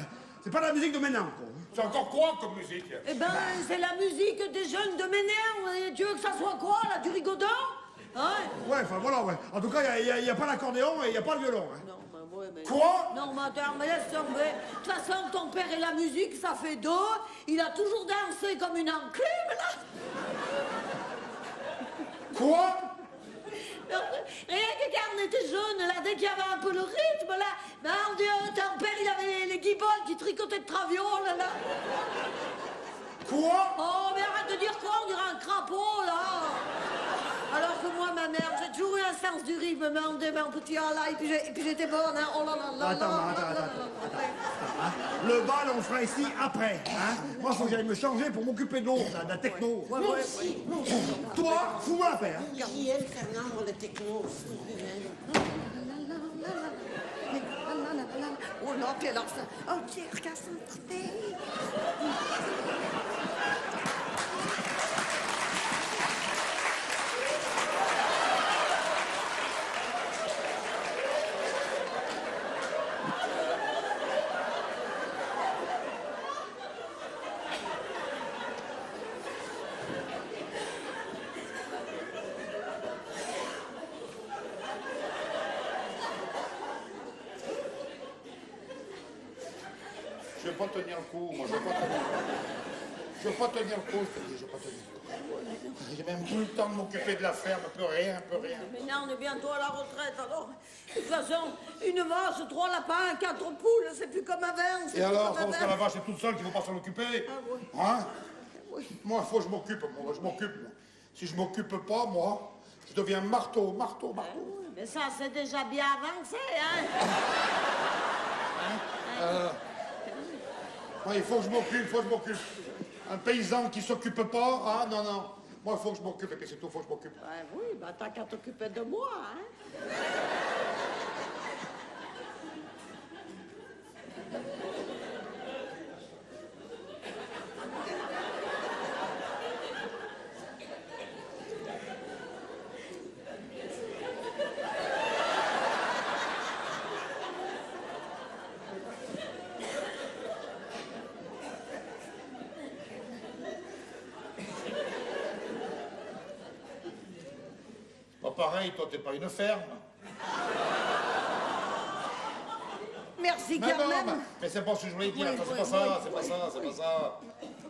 la musique de maintenant, quoi. C'est encore quoi comme musique? Eh ben, c'est la musique des jeunes de Ménère. Tu veux que ça soit quoi, là, du rigodon? Hein? Ouais, enfin voilà, ouais. En tout cas, il y a pas l'accordéon et il y a pas le violon, hein. Non, mais ouais, mais... Quoi? Non, mais attends, mais laisse tomber. De toute façon, ton père et la musique, ça fait deux. Il a toujours dansé comme une enclume, là. Quoi? Rien que quand on était jeune, là, dès qu'il y avait un peu le rythme, là, ben, on dit, ton père, il avait les guibolles qui tricotaient de travioles, là. Quoi? Oh, mais arrête de dire quoi, on dirait un crapaud, là. Alors que moi, ma mère, j'ai toujours eu un sens du rythme, mais on dit, mais un petit là, et puis j'étais bonne, hein. Oh là là là Attends, là attends, là là attends, là. Hein. Le bal, on le fera ici après, hein. Moi, faut que j'aille me changer pour m'occuper de l'autre, là, de la techno. Ouais, ouais, ouais. Toi, fous-moi la paix, hein. Qui est Fernand, moi, le techno? Oh là, puis alors ça. Oh, Pierre, qu'à s'entrer. Je vais pas tenir le coup, moi, je vais pas tenir le coup. Je vais pas tenir le coup, je vais pas tenir le coup. J'ai même plus le temps de m'occuper de la ferme, plus rien. Mais non, on est bientôt à la retraite, alors. De toute façon, une vache, 3 lapins, 4 poules, c'est plus comme avant. c'est Et plus alors, comme parce que la avant. vache est toute seule, qu'il ne faut pas s'en occuper? Ah oui. Hein? Oui. Moi, il faut que je m'occupe, moi, moi. Si je m'occupe pas, moi, je deviens marteau. Oui, mais ça, c'est déjà bien avancé, hein. Ouais, il faut que je m'occupe, Un paysan qui s'occupe pas, ah non. Moi, il faut que je m'occupe, et puis c'est tout, il faut que je m'occupe. Ouais, oui, bah t'as qu'à t'occuper de moi, hein. Pas pareil, toi, t'es pas une ferme. Merci, Mais quand non, même. mais c'est pas ce que je voulais dire, Oui, attends, c'est oui, pas ça, oui, c'est pas ça.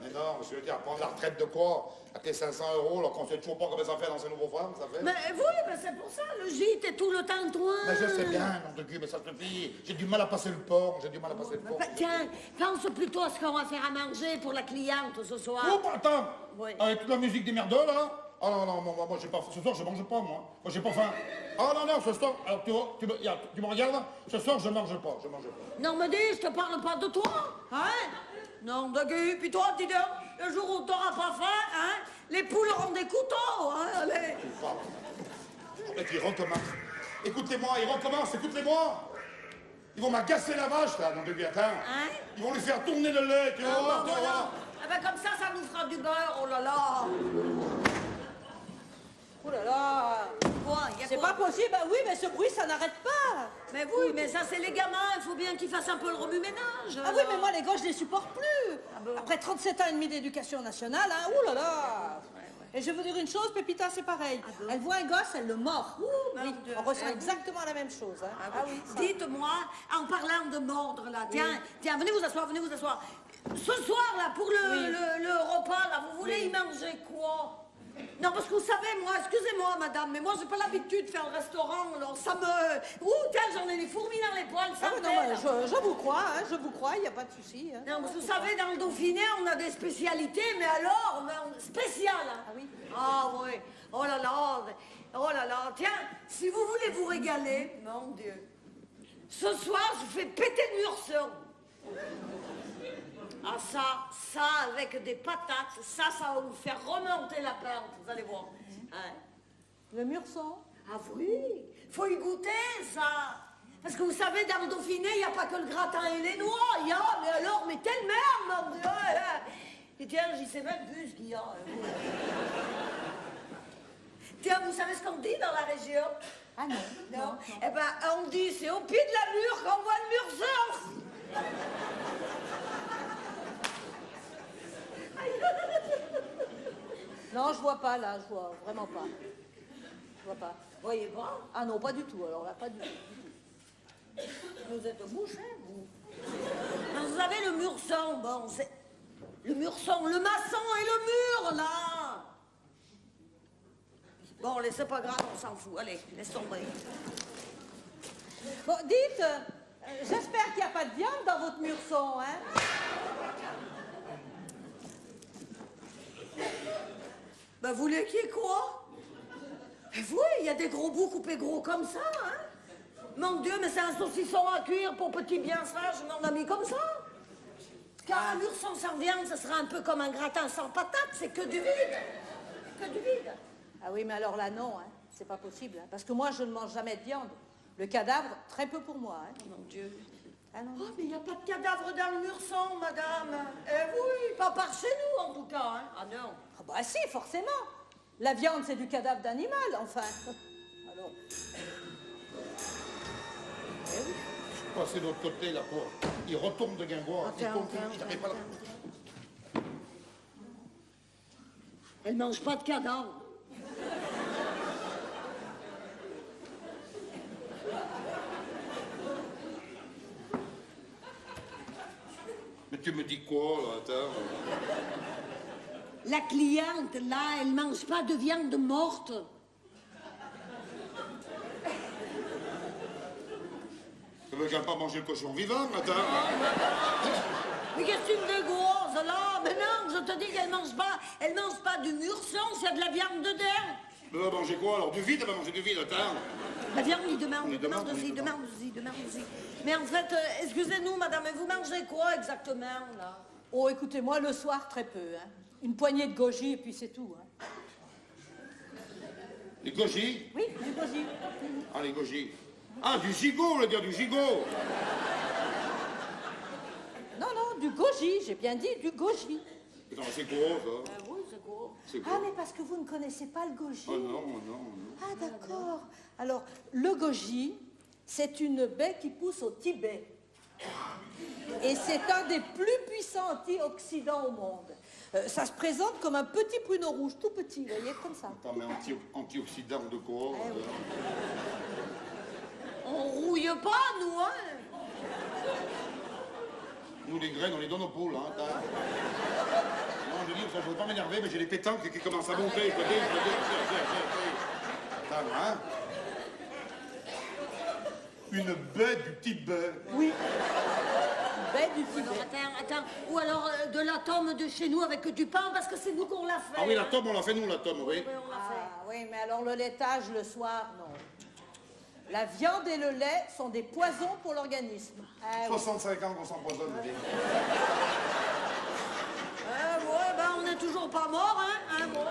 Mais non, je veux dire, prendre la retraite de quoi? À tes 500 €, alors qu'on sait toujours pas comment ça fait dans ces nouveaux femmes, ça fait? Mais oui, mais c'est pour ça, le gîte est tout le temps toi. Mais je sais bien, nom de Dieu, mais ça suffit. J'ai du mal à passer le port, Bah, tiens, pense plutôt à ce qu'on va faire à manger pour la cliente ce soir. Oh, bah, attends! Oui. Avec toute la musique des merdeux, là, Ah non, non, moi j'ai pas... Ce soir, je mange pas, moi. Moi, j'ai pas faim. Ah non, non, ce soir... Alors, tu me regardes? Ce soir, je mange pas, je mange pas. Non, me dis, je te parle pas de toi, hein? Non, de Guy, puis toi, dis donc, le jour où t'auras pas faim, hein? Les poules auront des couteaux, hein? Allez. Et puis, il recommence. Écoutez-moi, il recommence, écoutez-moi. Ils vont m'agacer la vache, là, dans le attends. Hein? Ils vont lui faire tourner le lait, tu vas Ah, voir, bon, tu vas voilà. voir. Ah ben comme ça nous fera du beurre, oh là là. Oh là là. Quoi, y a C'est quoi? pas possible. Bah oui, mais ce bruit, ça n'arrête pas. Mais oui, mais ça c'est les gamins, il faut bien qu'ils fassent un peu le remue-ménage. Ah oui, mais moi, les gosses, je les supporte plus. bon? Après 37 ans et demi d'éducation nationale, hein, ouh là là. Et je vais vous dire une chose, Pépita, c'est pareil. bon? Elle voit un gosse, elle le mord. mon Oui, Dieu. on ressent Ah oui. exactement la même chose. Hein. Ah oui, ça. dites-moi, en parlant de mordre là, tiens, venez vous asseoir, venez vous asseoir. Ce soir là, pour le repas là, vous voulez y manger quoi? Non, parce que vous savez, moi, excusez-moi, madame, mais moi, j'ai pas l'habitude de faire le restaurant, alors ça me... Ouh, tiens, j'en ai les fourmis dans les poils, ça Ah oui, me non, fait, mais là. je vous crois, hein, je vous crois, il n'y a pas de souci. Hein. Non, parce que vous savez, dans le Dauphiné, on a des spécialités, mais alors, spéciales. Hein. Ah oui. Ah oui. Oh là là. Tiens, si vous voulez vous régaler, mon Dieu, ce soir, je fais péter le murson. Ah ça avec des patates, ça va vous faire remonter la pente, vous allez voir. Hein. Le murson. Ah oui, faut y goûter ça. Parce que vous savez, dans le Dauphiné, il n'y a pas que le gratin et les noix, il y a, mais alors, mais telle merde, mon Dieu. Et tiens, j'y sais même plus ce qu'il y a. Tiens, vous savez ce qu'on dit dans la région? Ah non. Non. Eh ben, on dit, c'est au pied de la mûre qu'on voit le murson. Non, je vois pas là, je vois vraiment pas. Je vois pas. Vous voyez pas? Ah non, pas du tout, alors là, pas du tout. Vous êtes bouché, vous. Non, vous savez, le murson, bon, c'est... Le murson, le maçon et le mur, là. Bon, allez, c'est pas grave, on s'en fout. Allez, laisse tomber. Bon, dites, j'espère qu'il n'y a pas de viande dans votre murson, hein? Ben, vous voulez qu'il y ait quoi? Oui, il y a des gros bouts coupés gros comme ça, hein? Mon Dieu, mais c'est un saucisson à cuire pour petit bien sage, mon ami, comme ça. Car un murson sans viande, ce sera un peu comme un gratin sans patate, c'est que du vide. Que du vide. Ah oui, mais alors là, non, hein. C'est pas possible, hein, parce que moi, je ne mange jamais de viande. Le cadavre, très peu pour moi, hein. Mon Dieu. Ah non. Oh, mais il n'y a pas de cadavre dans le murson, madame. Eh oui, pas par chez nous, en tout cas, hein. Ah non. Ah bah si, forcément. La viande, c'est du cadavre d'animal, enfin. Alors... Eh oui. Passer de l'autre côté, là, pour... Il retourne de Guingois. Il n'arrive pas là. Elle mange pas de cadavre. Mais tu me dis quoi, là, attends? La cliente, là, elle mange pas de viande morte. Ça veut qu'elle pas manger le cochon vivant, attends? Mais qu'est-ce que tu me dégourses, là? Mais non, je te dis qu'elle mange pas du murson, c'est de la viande dedans. Elle va manger quoi, alors? Du vide? Elle va manger du vide, attends? La viande, il demande Il demande. aussi. Mais en fait, excusez-nous, madame, mais vous mangez quoi exactement, là? Oh, écoutez-moi, le soir, très peu, hein. Une poignée de goji, et puis c'est tout, hein. Les gojis? Oui, du goji. Ah, les gojis. Ah, du gigot, le gars, du gigot! Non, non, du goji, j'ai bien dit, du goji. Attends, c'est quoi, ça? Oui, c'est quoi? C'est Ah, quoi? mais parce que vous ne connaissez pas le goji. Oh non. Ah, d'accord. Alors, le goji, c'est une baie qui pousse au Tibet. Et c'est un des plus puissants antioxydants au monde. Ça se présente comme un petit pruneau rouge, tout petit, vous voyez, comme ça. Attends, mais antioxydant de quoi? Eh oui. On rouille pas, nous, hein? Nous, les graines, on les donne aux poules, hein, attends. Non, je dis, ça, je veux pas m'énerver, mais j'ai les pétanques qui commencent à monter, je te dis. Attends, hein? Une baie du Tibet. Oui. baie du Tibet. Alors, attends. Ou alors de la tome de chez nous avec du pain, parce que c'est nous qu'on l'a fait. Ah oui, la tome, on l'a fait nous, la tome, oui. Oui, on l'a fait. Ah, oui, mais alors le laitage le soir, non. La viande et le lait sont des poisons pour l'organisme. Ah, oui. 65 ans qu'on s'empoisonne, oui. Ouais, ben on n'est toujours pas mort, hein, bon.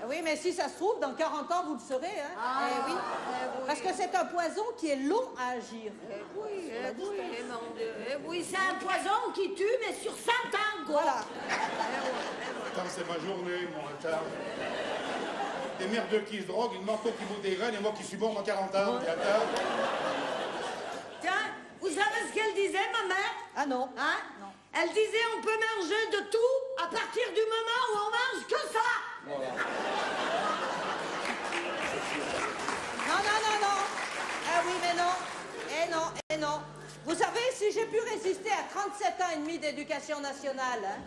Oui, mais si ça se trouve, dans 40 ans, vous le saurez. Hein? Ah, Eh oui. Parce que c'est un poison qui est long à agir. Oui, mon Dieu. Oui, c'est un poison qui tue, mais sur 100 ans, quoi. Voilà. Attends, c'est ma journée, moi, attends. Des merdeux qui se droguent, une marteau qui bout des graines et moi qui suis mort dans 40 ans. Et attends. Tiens, vous savez ce qu'elle disait, ma mère? Ah non. Hein? Non. Elle disait on peut manger de tout à partir du moment où on mange que ça. Voilà. Non. Ah oui, mais non. Et non. Vous savez, si j'ai pu résister à 37 ans et demi d'éducation nationale, hein,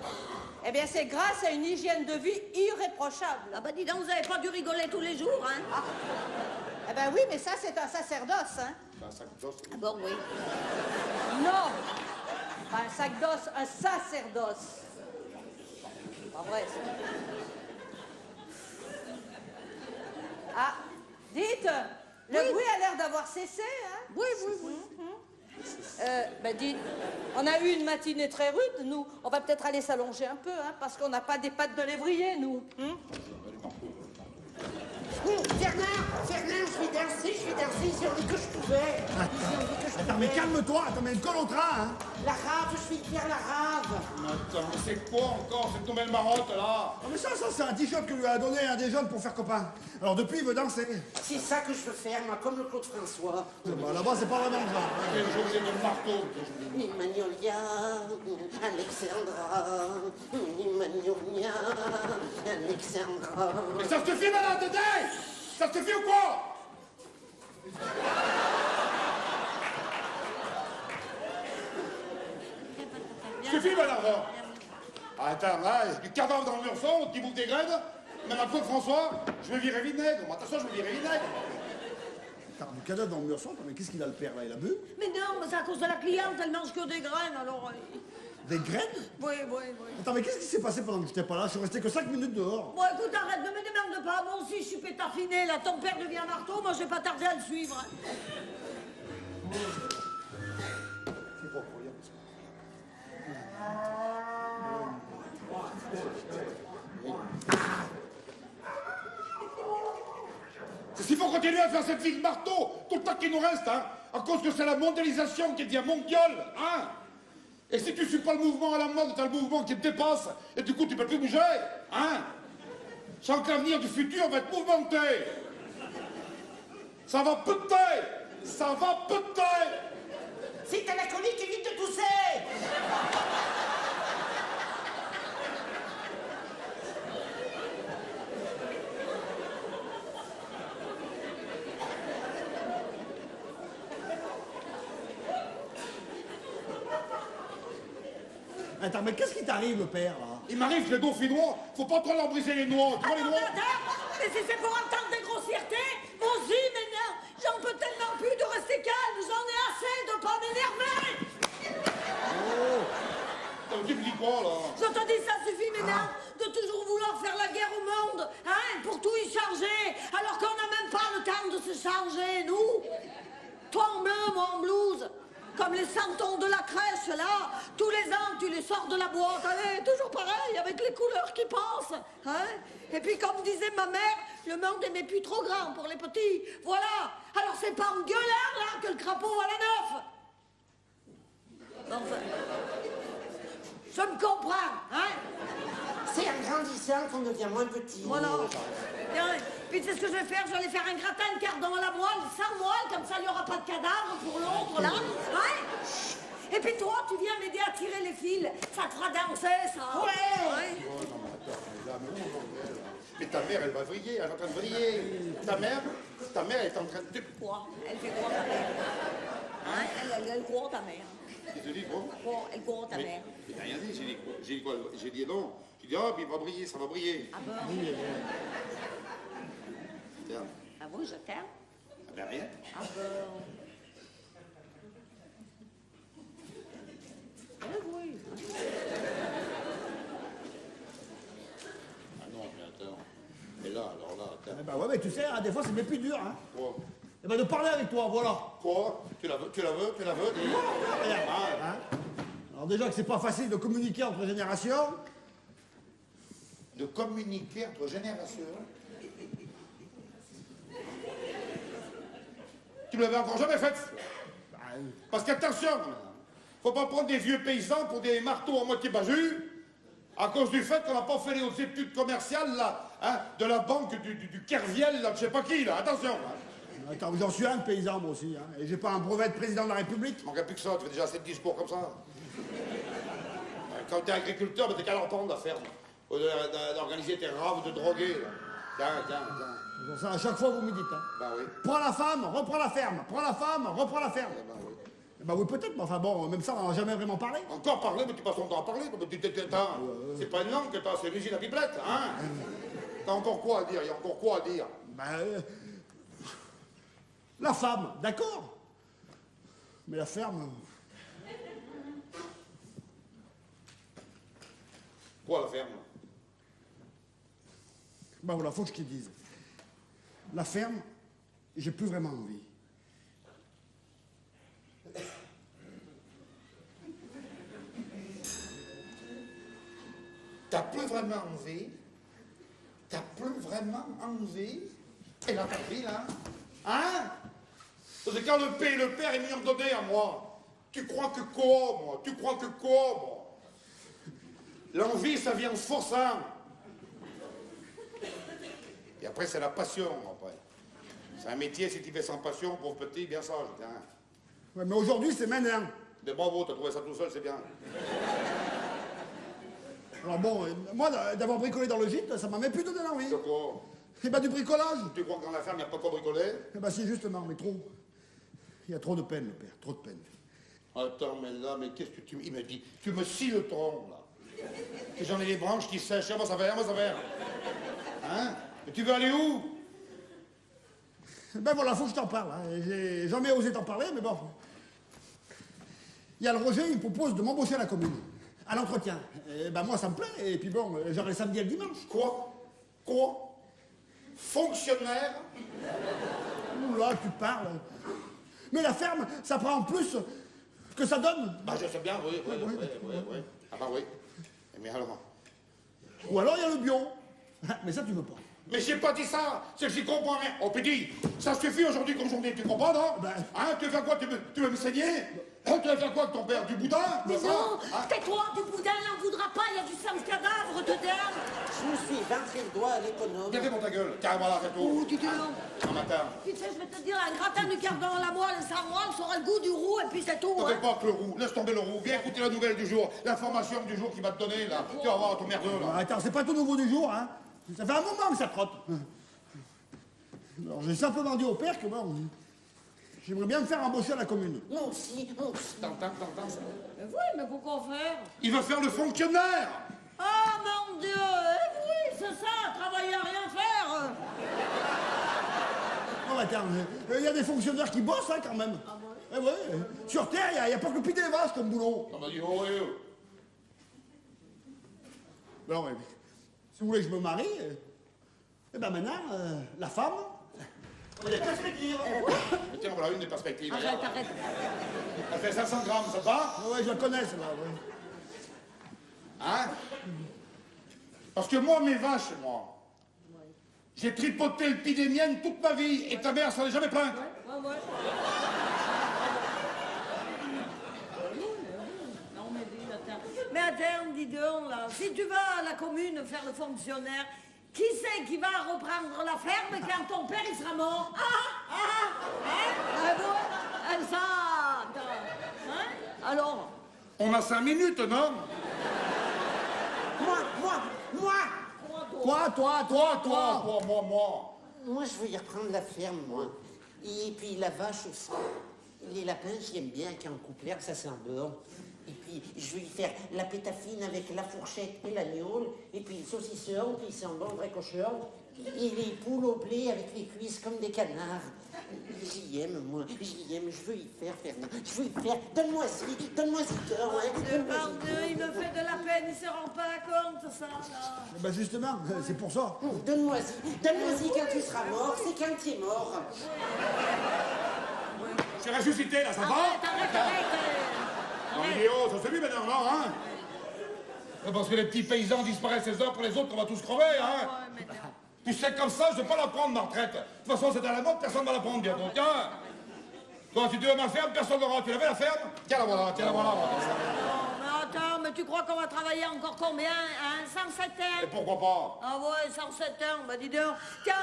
eh bien, c'est grâce à une hygiène de vie irréprochable. Ah bah dis donc, vous avez pas dû rigoler tous les jours, hein? Ah. Eh ben oui, mais ça, c'est un sacerdoce, hein. Un sac d'os. Ah bon, oui. Non. Pas un sac d'os, un sacerdoce. Pas vrai, ça. Ah, dites, le bruit a l'air d'avoir cessé, hein? Oui. Ben dites, on a eu une matinée très rude, nous. On va peut-être aller s'allonger un peu, hein, parce qu'on n'a pas des pattes de lévrier, nous. Fernand, je vais danser, j'ai envie que je pouvais. Attends, mais calme-toi, attends, mais colle au train, hein. La rave, je vais faire la rave. Attends, mais c'est quoi encore cette nouvelle marotte, là? Non, mais ça, c'est un t-shirt que lui a donné un des jeunes pour faire copain. Alors depuis, il veut danser. C'est ça que je veux faire, moi, comme le Claude François. Bah, là-bas, c'est pas vraiment le genre. Quel jour j'ai mon marteau. Ni Magnolia, Alexandra, ni Magnolia, Alexandra. Mais ça te suffit, madame, Dédé? Ça te suffit ou quoi? Suffit, madame. Attends, là, il y a du cadavre dans le murson, qui bouffe des graines. Même à Claude François, je vais virer vinaigre. Attention, je vais virer vinaigre. Attends, du cadavre dans le mur sombre, mais qu'est-ce qu'il a le père là? Il a bu? Mais non, mais c'est à cause de la cliente, elle mange que des graines, alors... Des graines? Oui. Attends, mais qu'est-ce qui s'est passé pendant que j'étais pas là? Je suis resté que 5 minutes dehors. Bon, écoute, arrête, ne me démerde pas. Moi aussi, je suis pétaffiné, là. Ton père devient marteau, moi, je vais pas tarder à le suivre. Hein. C'est propre, regarde. C'est qu'il faut continuer à faire cette fille de marteau tout le temps qu'il nous reste, hein, à cause que c'est la mondialisation qui devient mondiale, hein. Et si tu suis pas le mouvement à la mode, t'as le mouvement qui te dépasse, et du coup tu peux plus bouger, hein. Je sens que l'avenir du futur va être mouvementé. Ça va péter. Si t'as la colique, évite de tousser. Attends, mais qu'est-ce qui t'arrive, le père, là? Il m'arrive les dauphinois, faut pas trop leur briser les noix, tu vois les Attends, noix? mais si c'est pour entendre des grossièretés, moi aussi, mais non, j'en peux tellement plus de rester calme, j'en ai assez de pas m'énerver. Tu me dis quoi, là? Je te dis, ça suffit, mesdames, de toujours vouloir faire la guerre au monde, hein, pour tout y changer, alors qu'on n'a même pas le temps de se changer, nous. Toi en bleu, moi en blouse. Comme les santons de la crèche, là. Tous les ans, tu les sors de la boîte. Allez, toujours pareil, avec les couleurs qui passent. Hein? Et puis, comme disait ma mère, le monde n'est plus trop grand pour les petits. Voilà. Alors, c'est pas en gueulant, là, que le crapaud va la neuf. Enfin, je me comprends, hein? C'est en grandissant qu'on devient moins petit. Voilà. Tiens, puis tu sais ce que je vais faire? Je vais aller faire un gratin de cardon à la moelle, sans moelle, comme ça il n'y aura pas de cadavre pour l'autre, là. Ouais. Et puis toi, tu viens m'aider à tirer les fils. Ça te fera danser, ça. Ouais. Mais ta mère, elle va vriller, elle est en train de vriller. Ta mère, elle est en train de... Quoi? Elle fait quoi, ta mère? Hein? Elle croit, ta mère. Je te dis quoi? Quoi? Elle croit, ta mère. Mais t'as rien dit, j'ai dit quoi? J'ai dit quoi? J'ai dit non. J'ai dit, oh, puis il va briller, ça va briller. Ah bon? Tiens. Ah bon, je t'aime? Ah ben rien. Ah bon? oui. Ah non, mais attends. Et là, alors là, attends. Eh ben ouais, mais tu sais, hein, des fois c'est bien plus dur, hein. Quoi? Eh ben de parler avec toi, voilà. Quoi? Tu la veux? Dis. Regarde, hein. Alors déjà que c'est pas facile de communiquer entre générations. De communiquer entre générations. Tu me l'avais encore jamais fait. Parce qu'attention, faut pas prendre des vieux paysans pour des marteaux à moitié basus, à cause du fait qu'on n'a pas fait les hautes études commerciales, là, hein, de la banque du Kerviel, là, de je sais pas qui, là, attention. Hein. Attends, j'en suis un de paysan, moi aussi, hein. Et j'ai pas un brevet de président de la République. Il manquait plus que ça, tu fais déjà assez de discours comme ça. Quand t'es agriculteur, ben, t'es qu'à leur prendre la ferme. Au lieu d'organiser tes raves de drogués, là. Tiens. Pour ça, à chaque fois, vous me dites, hein. Ben oui. Prends la femme, reprends la ferme. Prends la femme, reprends la ferme. Ben oui. Eh ben oui, peut-être, mais enfin bon, même ça, on n'en a jamais vraiment parlé. Encore parler, mais tu passes ton temps à parler. C'est pas une langue que t'as, c'est l'usine à pipelette, hein. T'as encore quoi à dire? Il y a encore quoi à dire? Ben, la femme, d'accord. Mais la ferme... Quoi, la ferme? Ben voilà, faut que je te dise. La ferme, j'ai plus vraiment envie. T'as plus vraiment envie? T'as plus vraiment envie? Et là, t'as pris, là? Hein? C'est quand le père est mis en donné à moi. Tu crois que quoi, moi? Tu crois que quoi, moi? L'envie, ça vient en se forçant. Et après, c'est la passion, après. C'est un métier, si tu fais sans passion, pauvre petit, bien sage, tiens. Ouais, mais aujourd'hui, c'est maintenant. De bravo, t'as trouvé ça tout seul, c'est bien. Alors bon, moi, d'avoir bricolé dans le gîte, ça m'a même plus donné l'envie. De quoi? Eh ben du bricolage. Tu crois que dans la ferme, il n'y a pas quoi bricoler? Eh ben si, justement, mais trop. Il y a trop de peine, le père, trop de peine. Attends, mais là, mais qu'est-ce que tu... Il me dit, tu me scies le tronc, là. Que j'en ai les branches qui sèchent, moi ça va. Hein? Et tu veux aller où? Ben voilà, faut que je t'en parle. Hein. J'ai jamais osé t'en parler, mais bon. Il y a le Roger, il propose de m'embaucher à la commune. À l'entretien. Et ben moi, ça me plaît. Et puis bon, j'aurai le samedi et le dimanche. Quoi? Fonctionnaire? Là, tu parles. Mais la ferme, ça prend en plus que ça donne. Bah, je sais bien, oui. Ah bah oui. Mais alors? Ou alors il y a le bio. Mais ça, tu veux pas. Mais j'ai pas dit ça, c'est que j'y comprends rien. Oh, petit, ça suffit aujourd'hui comme journée, tu comprends, non? Ben... Hein, tu veux faire quoi? Tu veux me saigner? Hein, tu veux faire quoi avec ton père? Du boudin? Mais ça? non, Hein? tais-toi, du boudin, il n'en voudra pas, il y a du sang de cadavre dedans. Je me suis ventré le doigt à l'économe. Viens, fais ta gueule. Tiens, voilà, c'est tout. Oh, dis donc. Un matin. Tu sais, je vais te dire, un gratin du cardon à la moelle, sans moelle, ça aura le goût du roux, et puis c'est tout. T'en Hein. fais pas que le roux, laisse tomber le roux. Viens écouter la nouvelle du jour, l'information du jour qu'il va te donner, là. Tu vas voir ton merdeux, là. Attends, c'est pas tout nouveau du jour, hein. Ça fait un moment que ça trotte. Alors j'ai simplement dit au père que bon, j'aimerais bien me faire embaucher à la commune. Moi aussi. T'entends ça? Oui, mais pourquoi faire? Il veut faire le fonctionnaire! Ah, mon Dieu, oui, c'est ça, travailler à rien faire. Oh, attends, il y a des fonctionnaires qui bossent, hein, quand même. Ah bon? Eh ouais, sur Terre, il n'y a pas que pider les vaches comme boulot. On m'a dit, oh, oui. Alors, si vous voulez que je me marie, eh ben maintenant, la femme, on a des perspectives. Mais tiens, voilà une des perspectives. Arrête, arrête. Elle fait 500 grammes, ça te va? Ah ouais, je la connais, celle-là, ouais. Hein? Parce que moi, mes vaches, moi, j'ai tripoté le pied des miennes toute ma vie, et ta mère s'en est jamais plainte. Ouais. Non, mais dis, attends. Mais attends, dis donc, là, si tu vas à la commune faire le fonctionnaire, qui c'est qui va reprendre la ferme quand ton père, il sera mort? Ça, hein? Alors? On a 5 minutes, non? Moi. Toi. Moi, je veux y reprendre la ferme, moi. Et puis la vache aussi. Les lapins, j'aime bien quand on coupe l'herbe, ça sent bon. Et puis, je vais y faire la pétafine avec la fourchette et l'agneau. Et puis le saucisson, puis c'est un bon vrai cochon. Et les poules au blé avec les cuisses comme des canards. J'y aime, moi. J'y aime. Je veux y faire, Fernand. Je veux y faire. Donne-moi-y. Donne-moi-y cœur, ouais. Mon Dieu, il me fait de la peine, il se rend pas compte, ça, là. Ben justement, c'est pour ça. Donne-moi-y. Donne-moi-y quand tu seras mort. C'est quand tu es mort. Je suis ressuscité, là, ça va? Arrête. Non, idiot, ça c'est lui maintenant, non, hein? C'est parce que les petits paysans disparaissent les uns pour les autres qu'on va tous crever, hein? Tu sais, comme ça, je vais pas la prendre, ma retraite. De toute façon, c'est à la mode, personne ne va la prendre bientôt. Tiens! Toi, si tu veux ma ferme, personne n'aura. Tu l'avais la ferme? Tiens, la voilà, tiens, la voilà. Non, mais attends, mais tu crois qu'on va travailler encore combien, hein? 107 Et heures? pourquoi pas? Ah ouais, 107 heures, bah dis donc. Tiens,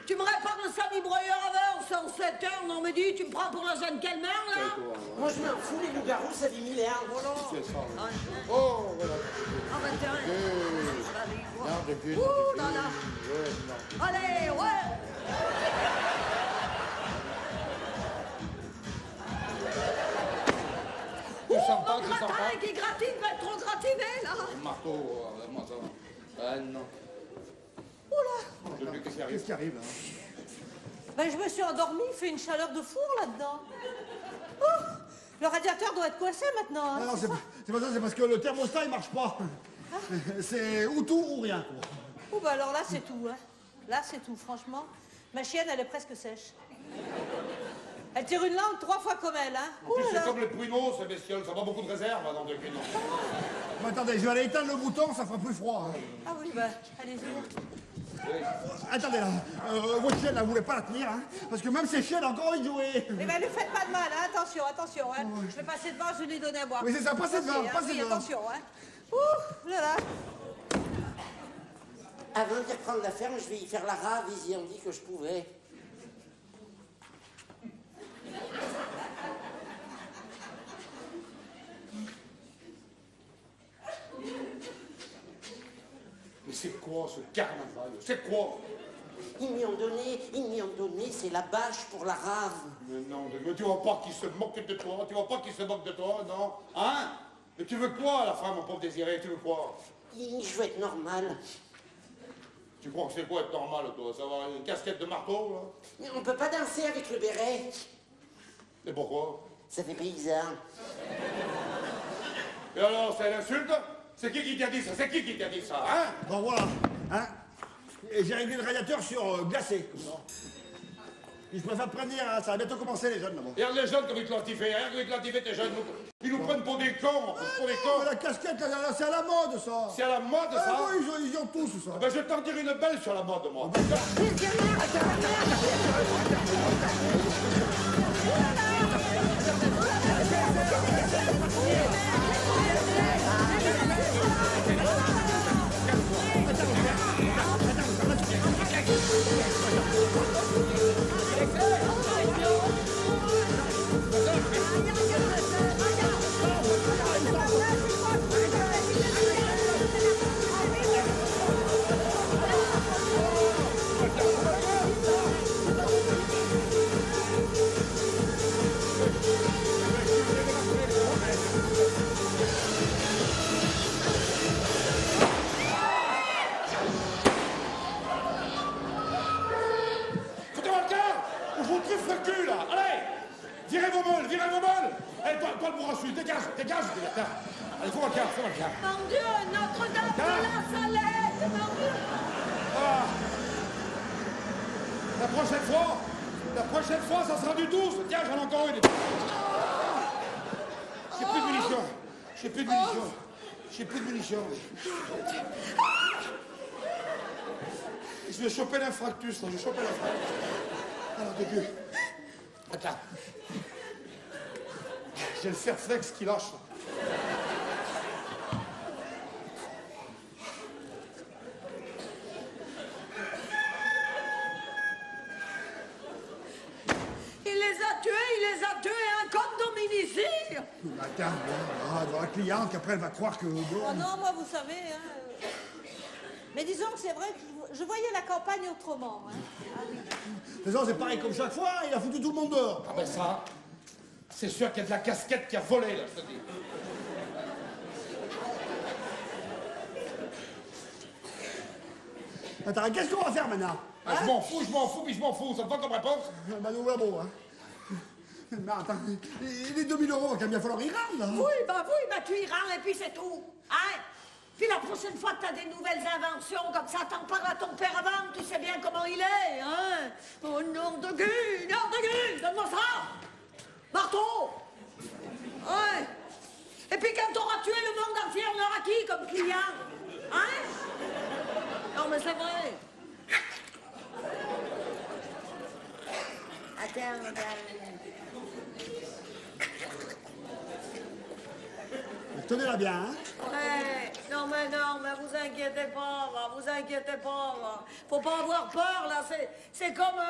tu me répares le semi-broyeur avant, 107 heures, non mais dis, tu me prends pour un jeune calmeur, là? Moi, je m'en fous, les loups-garous, ça vit 1000 ans. Voilà. C'est ça. Ah, Oh, voilà. ah bah tiens. Non, depuis. Ouh, là, là. Allez, ouais. Tu sens pas, Mon tu sens gratin pas? qui gratine va être trop gratiné, là. Le marteau, moi, ça va. Ah, non. Oula. Je sais plus qu'est-ce qui arrive. Qu'est-ce qui arrive là? Ben, je me suis endormie, il fait une chaleur de four là-dedans. Oh, le radiateur doit être coincé maintenant. hein, Non, c'est ça c'est pas ça, c'est parce que le thermostat il marche pas. C'est ou tout ou rien, quoi. Oh, bah alors là, c'est tout. Hein. Là, c'est tout, franchement. Ma chienne, elle est presque sèche. Elle tire une langue 3 fois comme elle, hein. En plus, Ouh là c'est là. comme les pruneaux, ces bestioles. Ça n'a pas beaucoup de réserve, dans deux cuisines. Mais attendez, je vais aller éteindre le bouton, ça fera plus froid. hein. Ah oui, bah, allez-y. Attendez là, votre chienne, là, vous voulez pas la tenir, hein? Parce que même ces chiennes ont encore envie de jouer. Eh ben, lui faites pas de mal, hein. Attention, attention, hein. Je vais passer devant, je vais lui donner à boire. Oui, c'est ça, passez devant, Hein, passez oui, devant. attention, hein. Ouh, là là. Avant d'y reprendre la ferme, je vais y faire la rave. Ils y ont dit que je pouvais. Mais c'est quoi ce carnaval? C'est quoi? Ils m'y ont donné, c'est la bâche pour la rave. Mais non, mais tu vois pas qu'ils se moquent de toi? Tu vois pas qu'ils se moquent de toi, non? Hein? Mais tu veux quoi, la femme, mon pauvre désiré? Tu veux quoi? Je veux être normal. Tu crois que c'est quoi être normal, toi? Ça va, une casquette de marteau, là? Mais on peut pas danser avec le béret. Et pourquoi? Ça fait paysan. Et alors, c'est l'insulte? C'est qui t'a dit ça? C'est qui t'a dit ça, hein? Bon voilà, hein? Et j'ai réglé le radiateur sur glacé. Et je préfère te prévenir, hein, ça va bientôt commencer les jeunes là-bas. Regarde les jeunes comme ils te l'antifient, regarde comme ils te l'antifient, tes jeunes. Ils nous prennent pour des cons, pour des Mais cons. la casquette, là, c'est à la mode ça. C'est à la mode, Ah ça? oui, ils y ont tous ça. Ben, je vais t'en dire une belle sur la mode, moi. Foutez-moi le cœur! Ou je vous truffe le cul, là! Allez! Virez vos meules, virez vos meules! Allez, toi le bourrachu, dégage! Là. Allez, fais-moi le quart. Mon Dieu, Notre-Dame de la Salette, mon Dieu. Ah. La prochaine fois, ça sera du 12. Tiens, j'en ai encore une. J'ai plus de munitions. Je vais choper l'infractus, là. Alors, début. Attends. J'ai le fer-flex qui lâche, là. Il les a tués, un comme d'hominicide. Attends, on va avoir la cliente qui après elle va croire que... Oh non, moi, vous savez, hein. Mais disons que c'est vrai que je voyais la campagne autrement, hein. Ah oui. De toute façon, c'est pareil comme chaque fois, il a foutu tout le monde dehors. Ah ben ça, c'est sûr qu'il y a de la casquette qui a volé, là, je te dis. Attends, qu'est-ce qu'on va faire maintenant? Ah, je m'en fous, puis je m'en fous. Ça te va comme réponse? Bah nous voilà bon, hein. Mais attends, les 2000 euros, il va quand même bien falloir y rendre, là. Oui, bah tu y rends et puis c'est tout. Hein? Puis la prochaine fois que t'as des nouvelles inventions comme ça, t'en parles à ton père avant, tu sais bien comment il est, hein? Oh, nom de Guy, donne-moi ça! Marteau! Ouais. Et puis quand t'auras tué le monde entier, on aura qui comme client? Hein? Non mais c'est vrai. Attends. Tenez-la bien, hein. Ouais, non mais vous inquiétez pas, vous inquiétez pas. Faut pas avoir peur, là, c'est comme...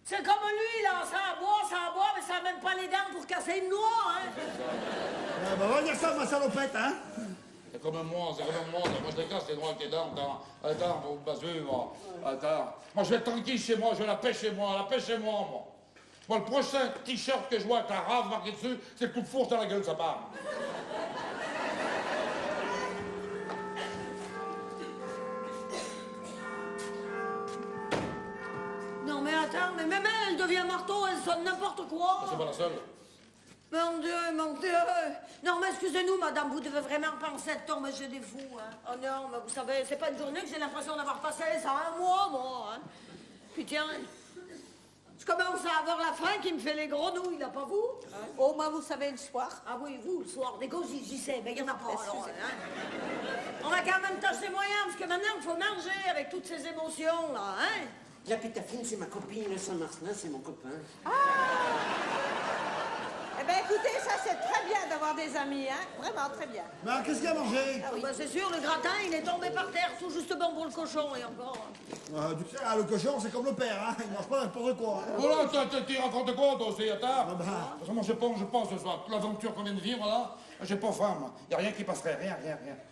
c'est comme lui, là, ça aboie, mais ça a même pas les dents pour casser une noix, hein. Bah va dire ça, ma salopette, hein. C'est comme moi. Moi, je te casse les doigts avec les dents. Attends, vous me passez, moi. Attends. Moi, je vais être tranquille chez moi, je la pêche chez moi, moi. Moi, le prochain t-shirt que je vois avec la rave marquée dessus, c'est le coup de fourche dans la gueule, ça part. Non mais attends, mais même elle devient marteau, elle sonne n'importe quoi. C'est pas la seule. Mon Dieu. Non, mais excusez-nous, madame, vous devez vraiment penser à tomber chez des fous, hein. Oh non, mais vous savez, c'est pas une journée que j'ai l'impression d'avoir passé, ça un mois, moi, hein. Puis tiens, je commence à avoir la faim qui me fait les grenouilles, là, pas vous? Hein? Oh, moi, vous savez, le soir. Ah oui, vous, le soir, des gosses, j'y sais, mais il y en a pas, alors, hein. On va quand même tâcher moyens, parce que maintenant, il faut manger avec toutes ces émotions, là, hein. La pétafine, c'est ma copine, le Saint-Marcelin, c'est mon copain. Eh bien, écoutez, ça, c'est très bien d'avoir des amis, hein. Vraiment, très bien. Mais alors, qu'est-ce qu'il y a à manger? Ah oui, bah, c'est sûr, le gratin, il est tombé par terre, tout juste bon pour le cochon, et encore. Tu sais, le cochon, c'est comme le père, hein. Il mange pas n'importe quoi, hein. Oh là, tu racontes quoi, toi aussi, attends? bah. De toute façon, moi, je pense ce soir, toute l'aventure qu'on vient de vivre, là, j'ai pas faim, moi. Y a rien qui passerait, rien.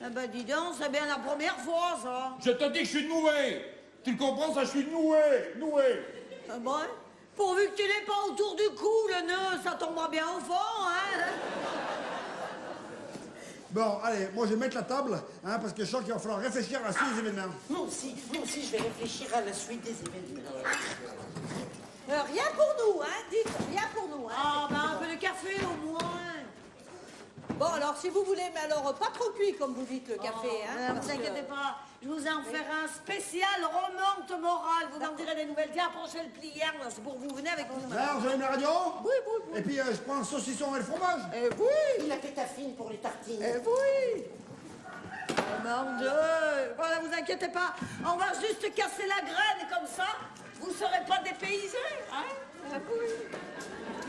Ah bah dis donc, c'est bien la première fois, ça. Je te dis que je suis noué. Tu le comprends, ça, je suis noué. Ah bon? Pourvu que tu l'aies pas autour du cou, le nœud, ça tombera bien au fond, hein? Bon, allez, moi je vais mettre la table, hein, parce que je sens qu'il va falloir réfléchir à la suite des événements. Moi aussi, je vais réfléchir à la suite des événements. Rien pour nous, hein. Dites, rien pour nous, hein. Ah bah un peu de café, au moins. Bon, alors, si vous voulez, mais alors, pas trop cuit, comme vous dites, le café, hein. Ne vous inquiétez pas, je vous en ferai un spécial remonte morale. Vous m'en direz des nouvelles. Tiens, approchez le pliant, là, c'est pour vous. Venez avec nous. Alors, j'allume la radio? Oui. Et puis, je prends un saucisson et le fromage? Oui. Et la pétafine pour les tartines. Oui. Oh, mon Dieu. Voilà, vous inquiétez pas. On va juste casser la graine et comme ça, vous serez pas dépaysés, hein? Oui.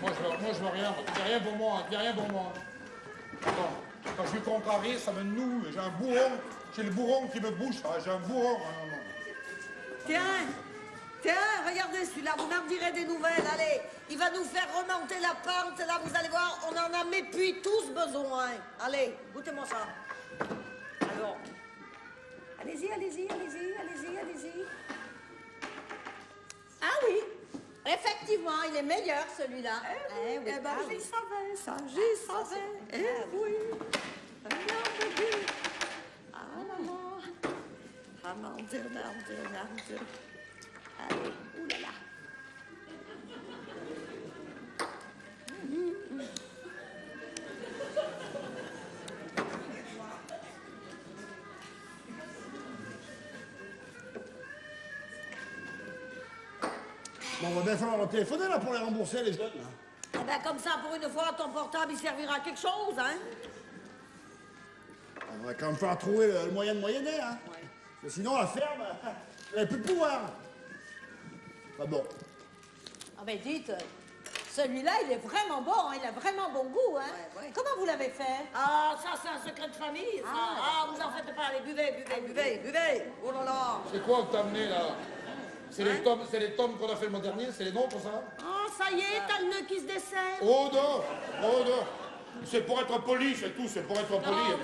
Moi, je veux rien. Il n'y a rien pour moi. Attends, quand je suis contrarié, ça me noue. J'ai un bourron. J'ai le bourron qui me bouge. J'ai un bourron. Non. Tiens, regardez celui-là, vous m'en direz des nouvelles, allez. Il va nous faire remonter la pente, là, vous allez voir, on en a mais puis tous besoin. Allez, goûtez-moi ça. Alors, allez-y. Ah oui, effectivement, il est meilleur, celui-là. Eh ben, j'y savais ça, Eh oui. Ah là là. Ah mon Dieu. Allez, oulala. Bon, on va bien falloir leur téléphoner, là, pour les rembourser, les jeunes, là. Eh ben, comme ça, pour une fois, ton portable, il servira à quelque chose, hein? On va quand même falloir trouver le moyen de moyenner, hein. Ouais. Parce que sinon, la ferme, elle n'a plus de pouvoir. Enfin bon. Ah ben dites, celui-là, il est vraiment bon, hein, il a vraiment bon goût, hein. Ouais. Comment vous l'avez fait? Ah, ça, c'est un secret de famille, ça. Ah, vous en faites pas, allez, buvez. Oh là là. C'est quoi que t'as amené, là? C'est les tomes qu'on a fait le mois dernier, c'est les nôtres, ça? Oh, ça y est, t'as le nœud qui se dessert. Oh non. C'est pour être poli, c'est tout, c'est pour être poli.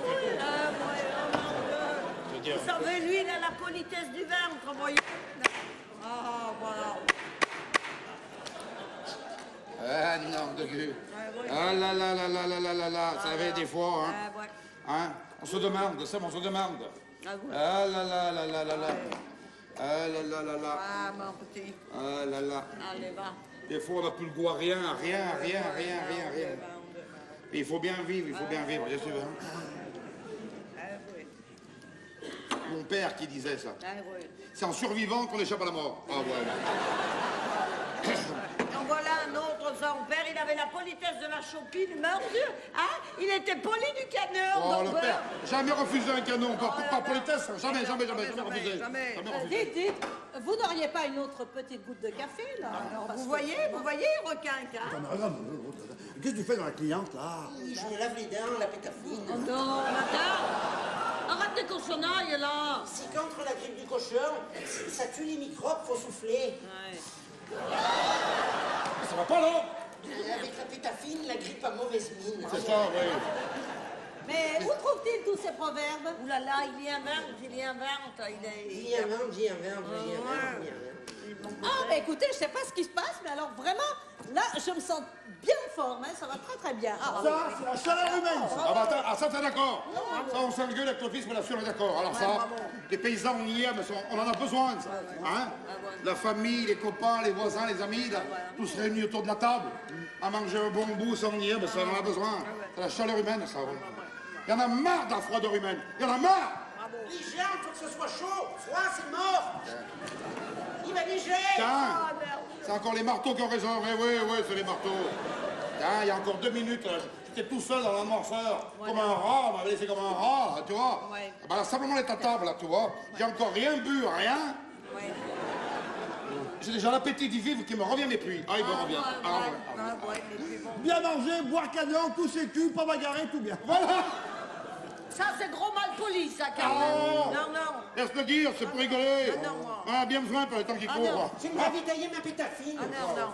Vous savez, lui, il a la politesse du ventre, voyez. Ah, voilà. Ah non, de gueule. Ah là, ça avait des fois, hein. Ouais. Hein? On se demande, Ah oui. Ah là là là là là là. Ah là là là là. Ah, mon petit. Ah là là. Allez, va. Des fois, on n'a plus le goût à rien. Mais il faut bien vivre, bien sûr. Hein. Ah oui. Mon père qui disait ça. Ah oui. C'est en survivant qu'on échappe à la mort. Ah ouais. En voilà un autre, son père, il avait la politesse de la chopine mordue, hein? Il était poli du canon, Oh, donc le voilà. père, jamais refusé un canon, pas politesse, jamais jamais, refusé. jamais. Dites, vous n'auriez pas une autre petite goutte de café, là alors, parce Vous que- voyez, requinque, hein? Attends, mais regarde, qu'est-ce que tu fais dans la cliente, là? Je me lave les dents, la pétafine. Oh non, attends! Arrête tes cochonnailles, là! Si contre la grippe du cochon, ça tue les microbes, faut souffler. Ouais. Ça va pas, là? Avec la pétafine, la grippe a mauvaise mine. C'est ça, oui. Mais où trouve-t-il tous ces proverbes? Ouh là là, il y invente, il y est... J'y invente, j'y invente. Ah, mais écoutez, je sais pas ce qui se passe, mais alors vraiment, là, je me sens bien en forme, hein, ça va très très bien. Ah, Ça, c'est la chaleur humaine, ça. Ah bah attends, ah, ça t'es d'accord? Ça on s'engueule avec le fils, mais là-dessus on est d'accord. Alors ça, les paysans on y est, mais on en a besoin de ça. Hein? La famille, les copains, les voisins, les amis, là, tous réunis autour de la table, à manger un bon bout, ça on y est, mais ça on en a besoin. C'est la chaleur humaine, ça. Oui. Il y en a marre de la froideur humaine. Il y en a marre! Les gens, faut que ce soit chaud. Froid, c'est mort. Il va neiger. Tiens, c'est encore les marteaux qui ont raison. Oui, c'est les marteaux. Tiens, il y a encore 2 minutes, là, j'étais tout seul dans l'amorceur, comme un rat, on m'avait laissé comme un rat, là, tu vois. Ouais. Ben là, simplement être à table, là, tu vois. J'ai encore rien bu, rien. Ouais. J'ai déjà l'appétit d'y vivre qui me revient, mais puis. Ah, il me revient. Bien manger, boire canon, tous ses culs, pas bagarrer, tout bien. Voilà! Ça, c'est gros mal poli, ça, quand même. Oh. Non. Laisse le dire, c'est pour rigoler. Ah, non, moi. Ah, bien besoin par le temps qui Ah, court. non. Je vais me ravitailler ma pétafine. Ah non.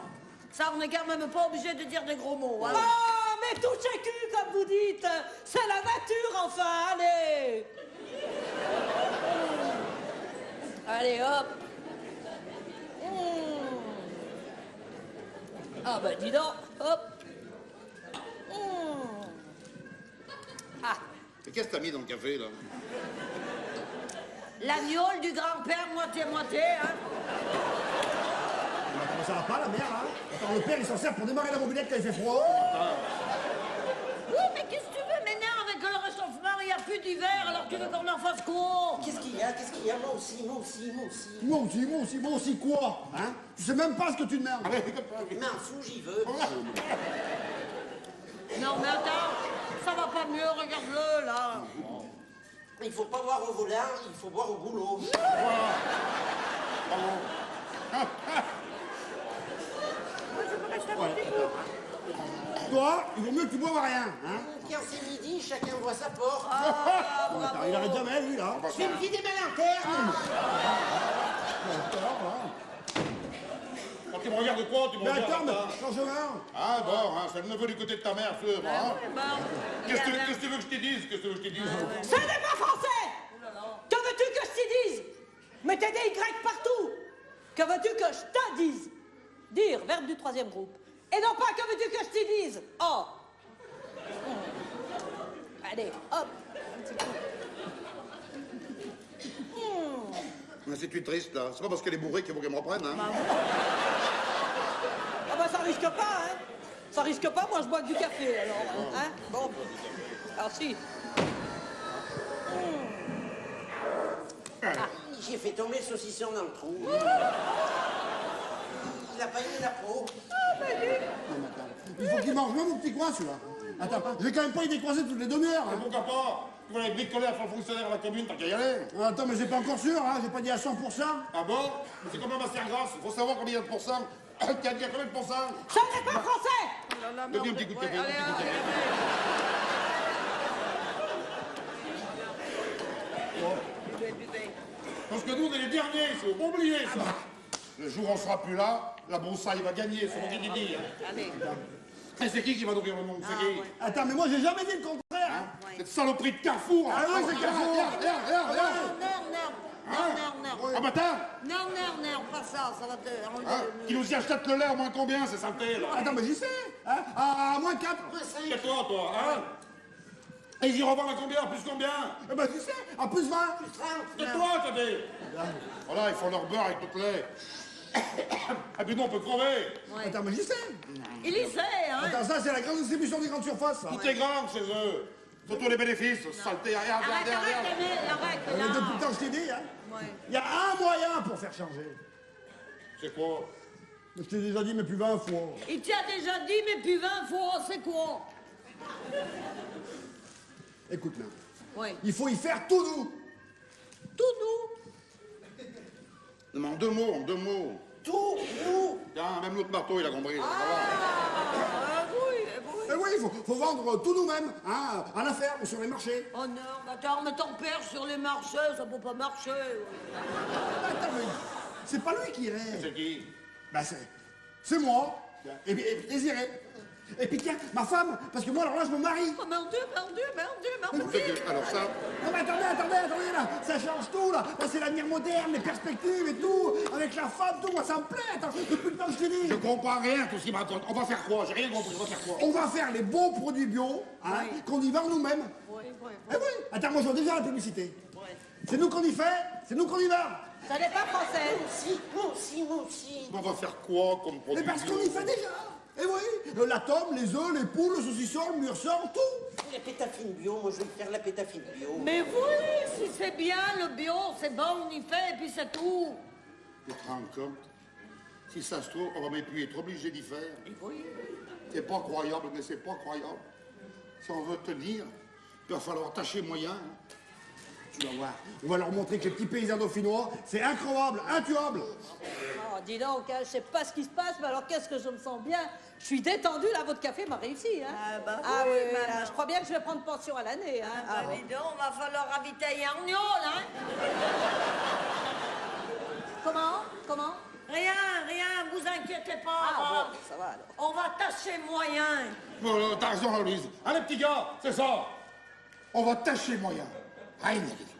Ça, on n'est quand même pas obligé de dire des gros mots, hein. Ah, mais touchez cul, comme vous dites, c'est la nature, enfin, allez. Allez, hop. Ah, ben, dis donc, hop. Ah, Mais qu'est-ce que t'as mis dans le café, là? L'agnole du grand-père, moitié-moitié, hein. Mais comment ça va pas, la mère, hein? Attends, le père, il s'en sert pour démarrer la mobilette quand il fait froid. Oui, mais qu'est-ce que tu veux maintenant avec le réchauffement? Il n'y a plus d'hiver, alors tu veux qu'on en fasse quoi? Qu'est-ce qu'il y a? Moi aussi. Moi aussi quoi? Hein? Tu sais même pas ce que tu demandes. Je m'en fous, j'y veux. Non, mais attends, ça va pas mieux, regarde-le, là. Il faut pas boire au volant, il faut boire au boulot. Toi, il vaut mieux que tu boives rien, hein? Quand c'est midi, chacun voit sa porte. Attends, il arrête jamais, lui, là. Je vais me vider ma lanterne. Quand tu me regardes de quoi, tu me Mais regardes attends, mais là. changement. Ah bon, hein, c'est le neveu du côté de ta mère, sûr. Hein? Bon, Qu'est-ce que tu veux que je te dise? ce n'est pas français. Que veux-tu que je t'y dise? Mettez des Y partout. Que veux-tu que je te dise? Dire, verbe du 3e groupe. Et non pas que veux-tu que je t'y dise? Oh. Allez, hop. Un petit coup. Mais c'est-tu triste, là? C'est pas parce qu'elle est bourrée qu'il faut qu'elle me reprenne, hein? Ah bah ça risque pas, hein. Ça risque pas, moi je bois que du café, alors. Hein? Bon. Alors si. J'ai fait tomber le saucisson dans le trou. Il a pas aimé la peau. Il faut qu'il mange même mon petit coin, celui-là. Attends, je vais quand même pas y décroiser toutes les demi-heures. Mais Hein. pourquoi pas? Tu vas aller bricoler à faire fonctionnaire à la commune, t'as qu'à y aller. Attends, mais c'est pas encore sûr, hein. J'ai pas dit à 100%. Ah bon? C'est comme un master grasse, faut savoir combien de pourcents. T'as dit à combien de pourcents? Ça n'est pas français. Donne-lui un petit coup de café, un petit coup de café. Parce que nous, on est les derniers, il faut pas oublier ça. Le jour où on sera plus là, la broussaille va gagner, c'est mon qui dit. allez. Et c'est qui va nourrir le monde? C'est qui? Attends, mais moi, j'ai jamais dit le contraire. Hein. Cette saloperie de Carrefour! Ah oui, c'est Carrefour. Regarde. Non. Ah bah attends! Non, pas ça, ça va te... Hein? Qui nous y achète le lait au moins combien, ces saletés là? Attends, mais j'y sais. Hein. À moins 4. Et toi, hein? Et ils y revendent à combien? Plus combien? Eh ben, tu sais, à plus 20. De toi, t'as dit. Voilà, ils font leur beurre avec tout lait. Et puis nous, on peut crever. Attends, mais je sais. Il y sait, hein. Attends, ça, c'est la grande distribution des grandes surfaces, ça. Tout est grand chez eux. Surtout les bénéfices. Saleté, regarde, Arrête, regarde, arrête, regarde. Emile, arrête, Depuis là. le temps que je t'ai dit, hein. Ouais. Il y a un moyen pour faire changer. C'est quoi? Je t'ai déjà dit, mais plus 20 fois. Il t'a déjà dit, mais plus 20 fois, c'est quoi? Écoute, là. Oui. Il faut y faire tout nous. Tout nous. Non, mais en 2 mots, en 2 mots. Tout, nous. Tiens, même l'autre marteau, il a compris. Oui, oui. Eh oui, il faut vendre tout nous-mêmes, hein, à la ferme ou sur les marchés. Oh non, attends, mais ton père sur les marchés, ça peut pas marcher. Attends, mais c'est pas lui qui irait. C'est qui? Bah, c'est moi. Et puis Désiré. Et puis tiens, ma femme, parce que moi, alors là, je me marie. Oh mon Dieu, mon Dieu, mon Dieu, mon Dieu. Alors ça, Non mais attendez, là, ça change tout, là. Là, c'est l'avenir moderne, les perspectives et tout, avec la femme, tout, moi, ça me plaît. Attends, depuis le temps que je t'ai dit. je comprends rien tout ce qu'il me raconte. On va faire quoi? J'ai rien compris. On va faire quoi? On va faire les bons produits bio, hein, Oui. qu'on y vend nous-mêmes. Oui, oui, Eh oui. Attends, moi, je vois déjà la publicité. C'est nous qu'on y fait, c'est nous qu'on y va. Ça n'est pas français. Moi aussi. On va faire quoi comme Mais produit? parce qu'on y fait déjà. Eh oui, l'atome, les œufs, les poules, le saucisson, le mûrson, tout. La pétafine bio, moi je vais faire la pétafine bio. Mais oui, si c'est bien, le bio, c'est bon, on y fait, et puis c'est tout. Tu te rends compte? Si ça se trouve, on va même plus être obligé d'y faire. Et oui. C'est pas croyable, mais c'est pas croyable. Si on veut tenir, il va falloir tâcher moyen. Tu vas voir. On va leur montrer que les petits paysans dauphinois, c'est incroyable, intuable. Oh, dis donc, hein, je sais pas ce qui se passe, mais alors qu'est-ce que je me sens bien. Je suis détendue, là, votre café m'a réussi. Hein. Ah, bah Ah oui, oui, bah là, je crois bien que je vais prendre pension à l'année. Hein. Ah, bah, dis donc, va falloir ravitailler Arniol, hein. Comment Rien, vous inquiétez pas. Ah bon, ça va alors. On va tâcher moyen. Bon, t'as raison, Louise. Allez, petit gars, c'est ça. On va tâcher moyen. Heinrich.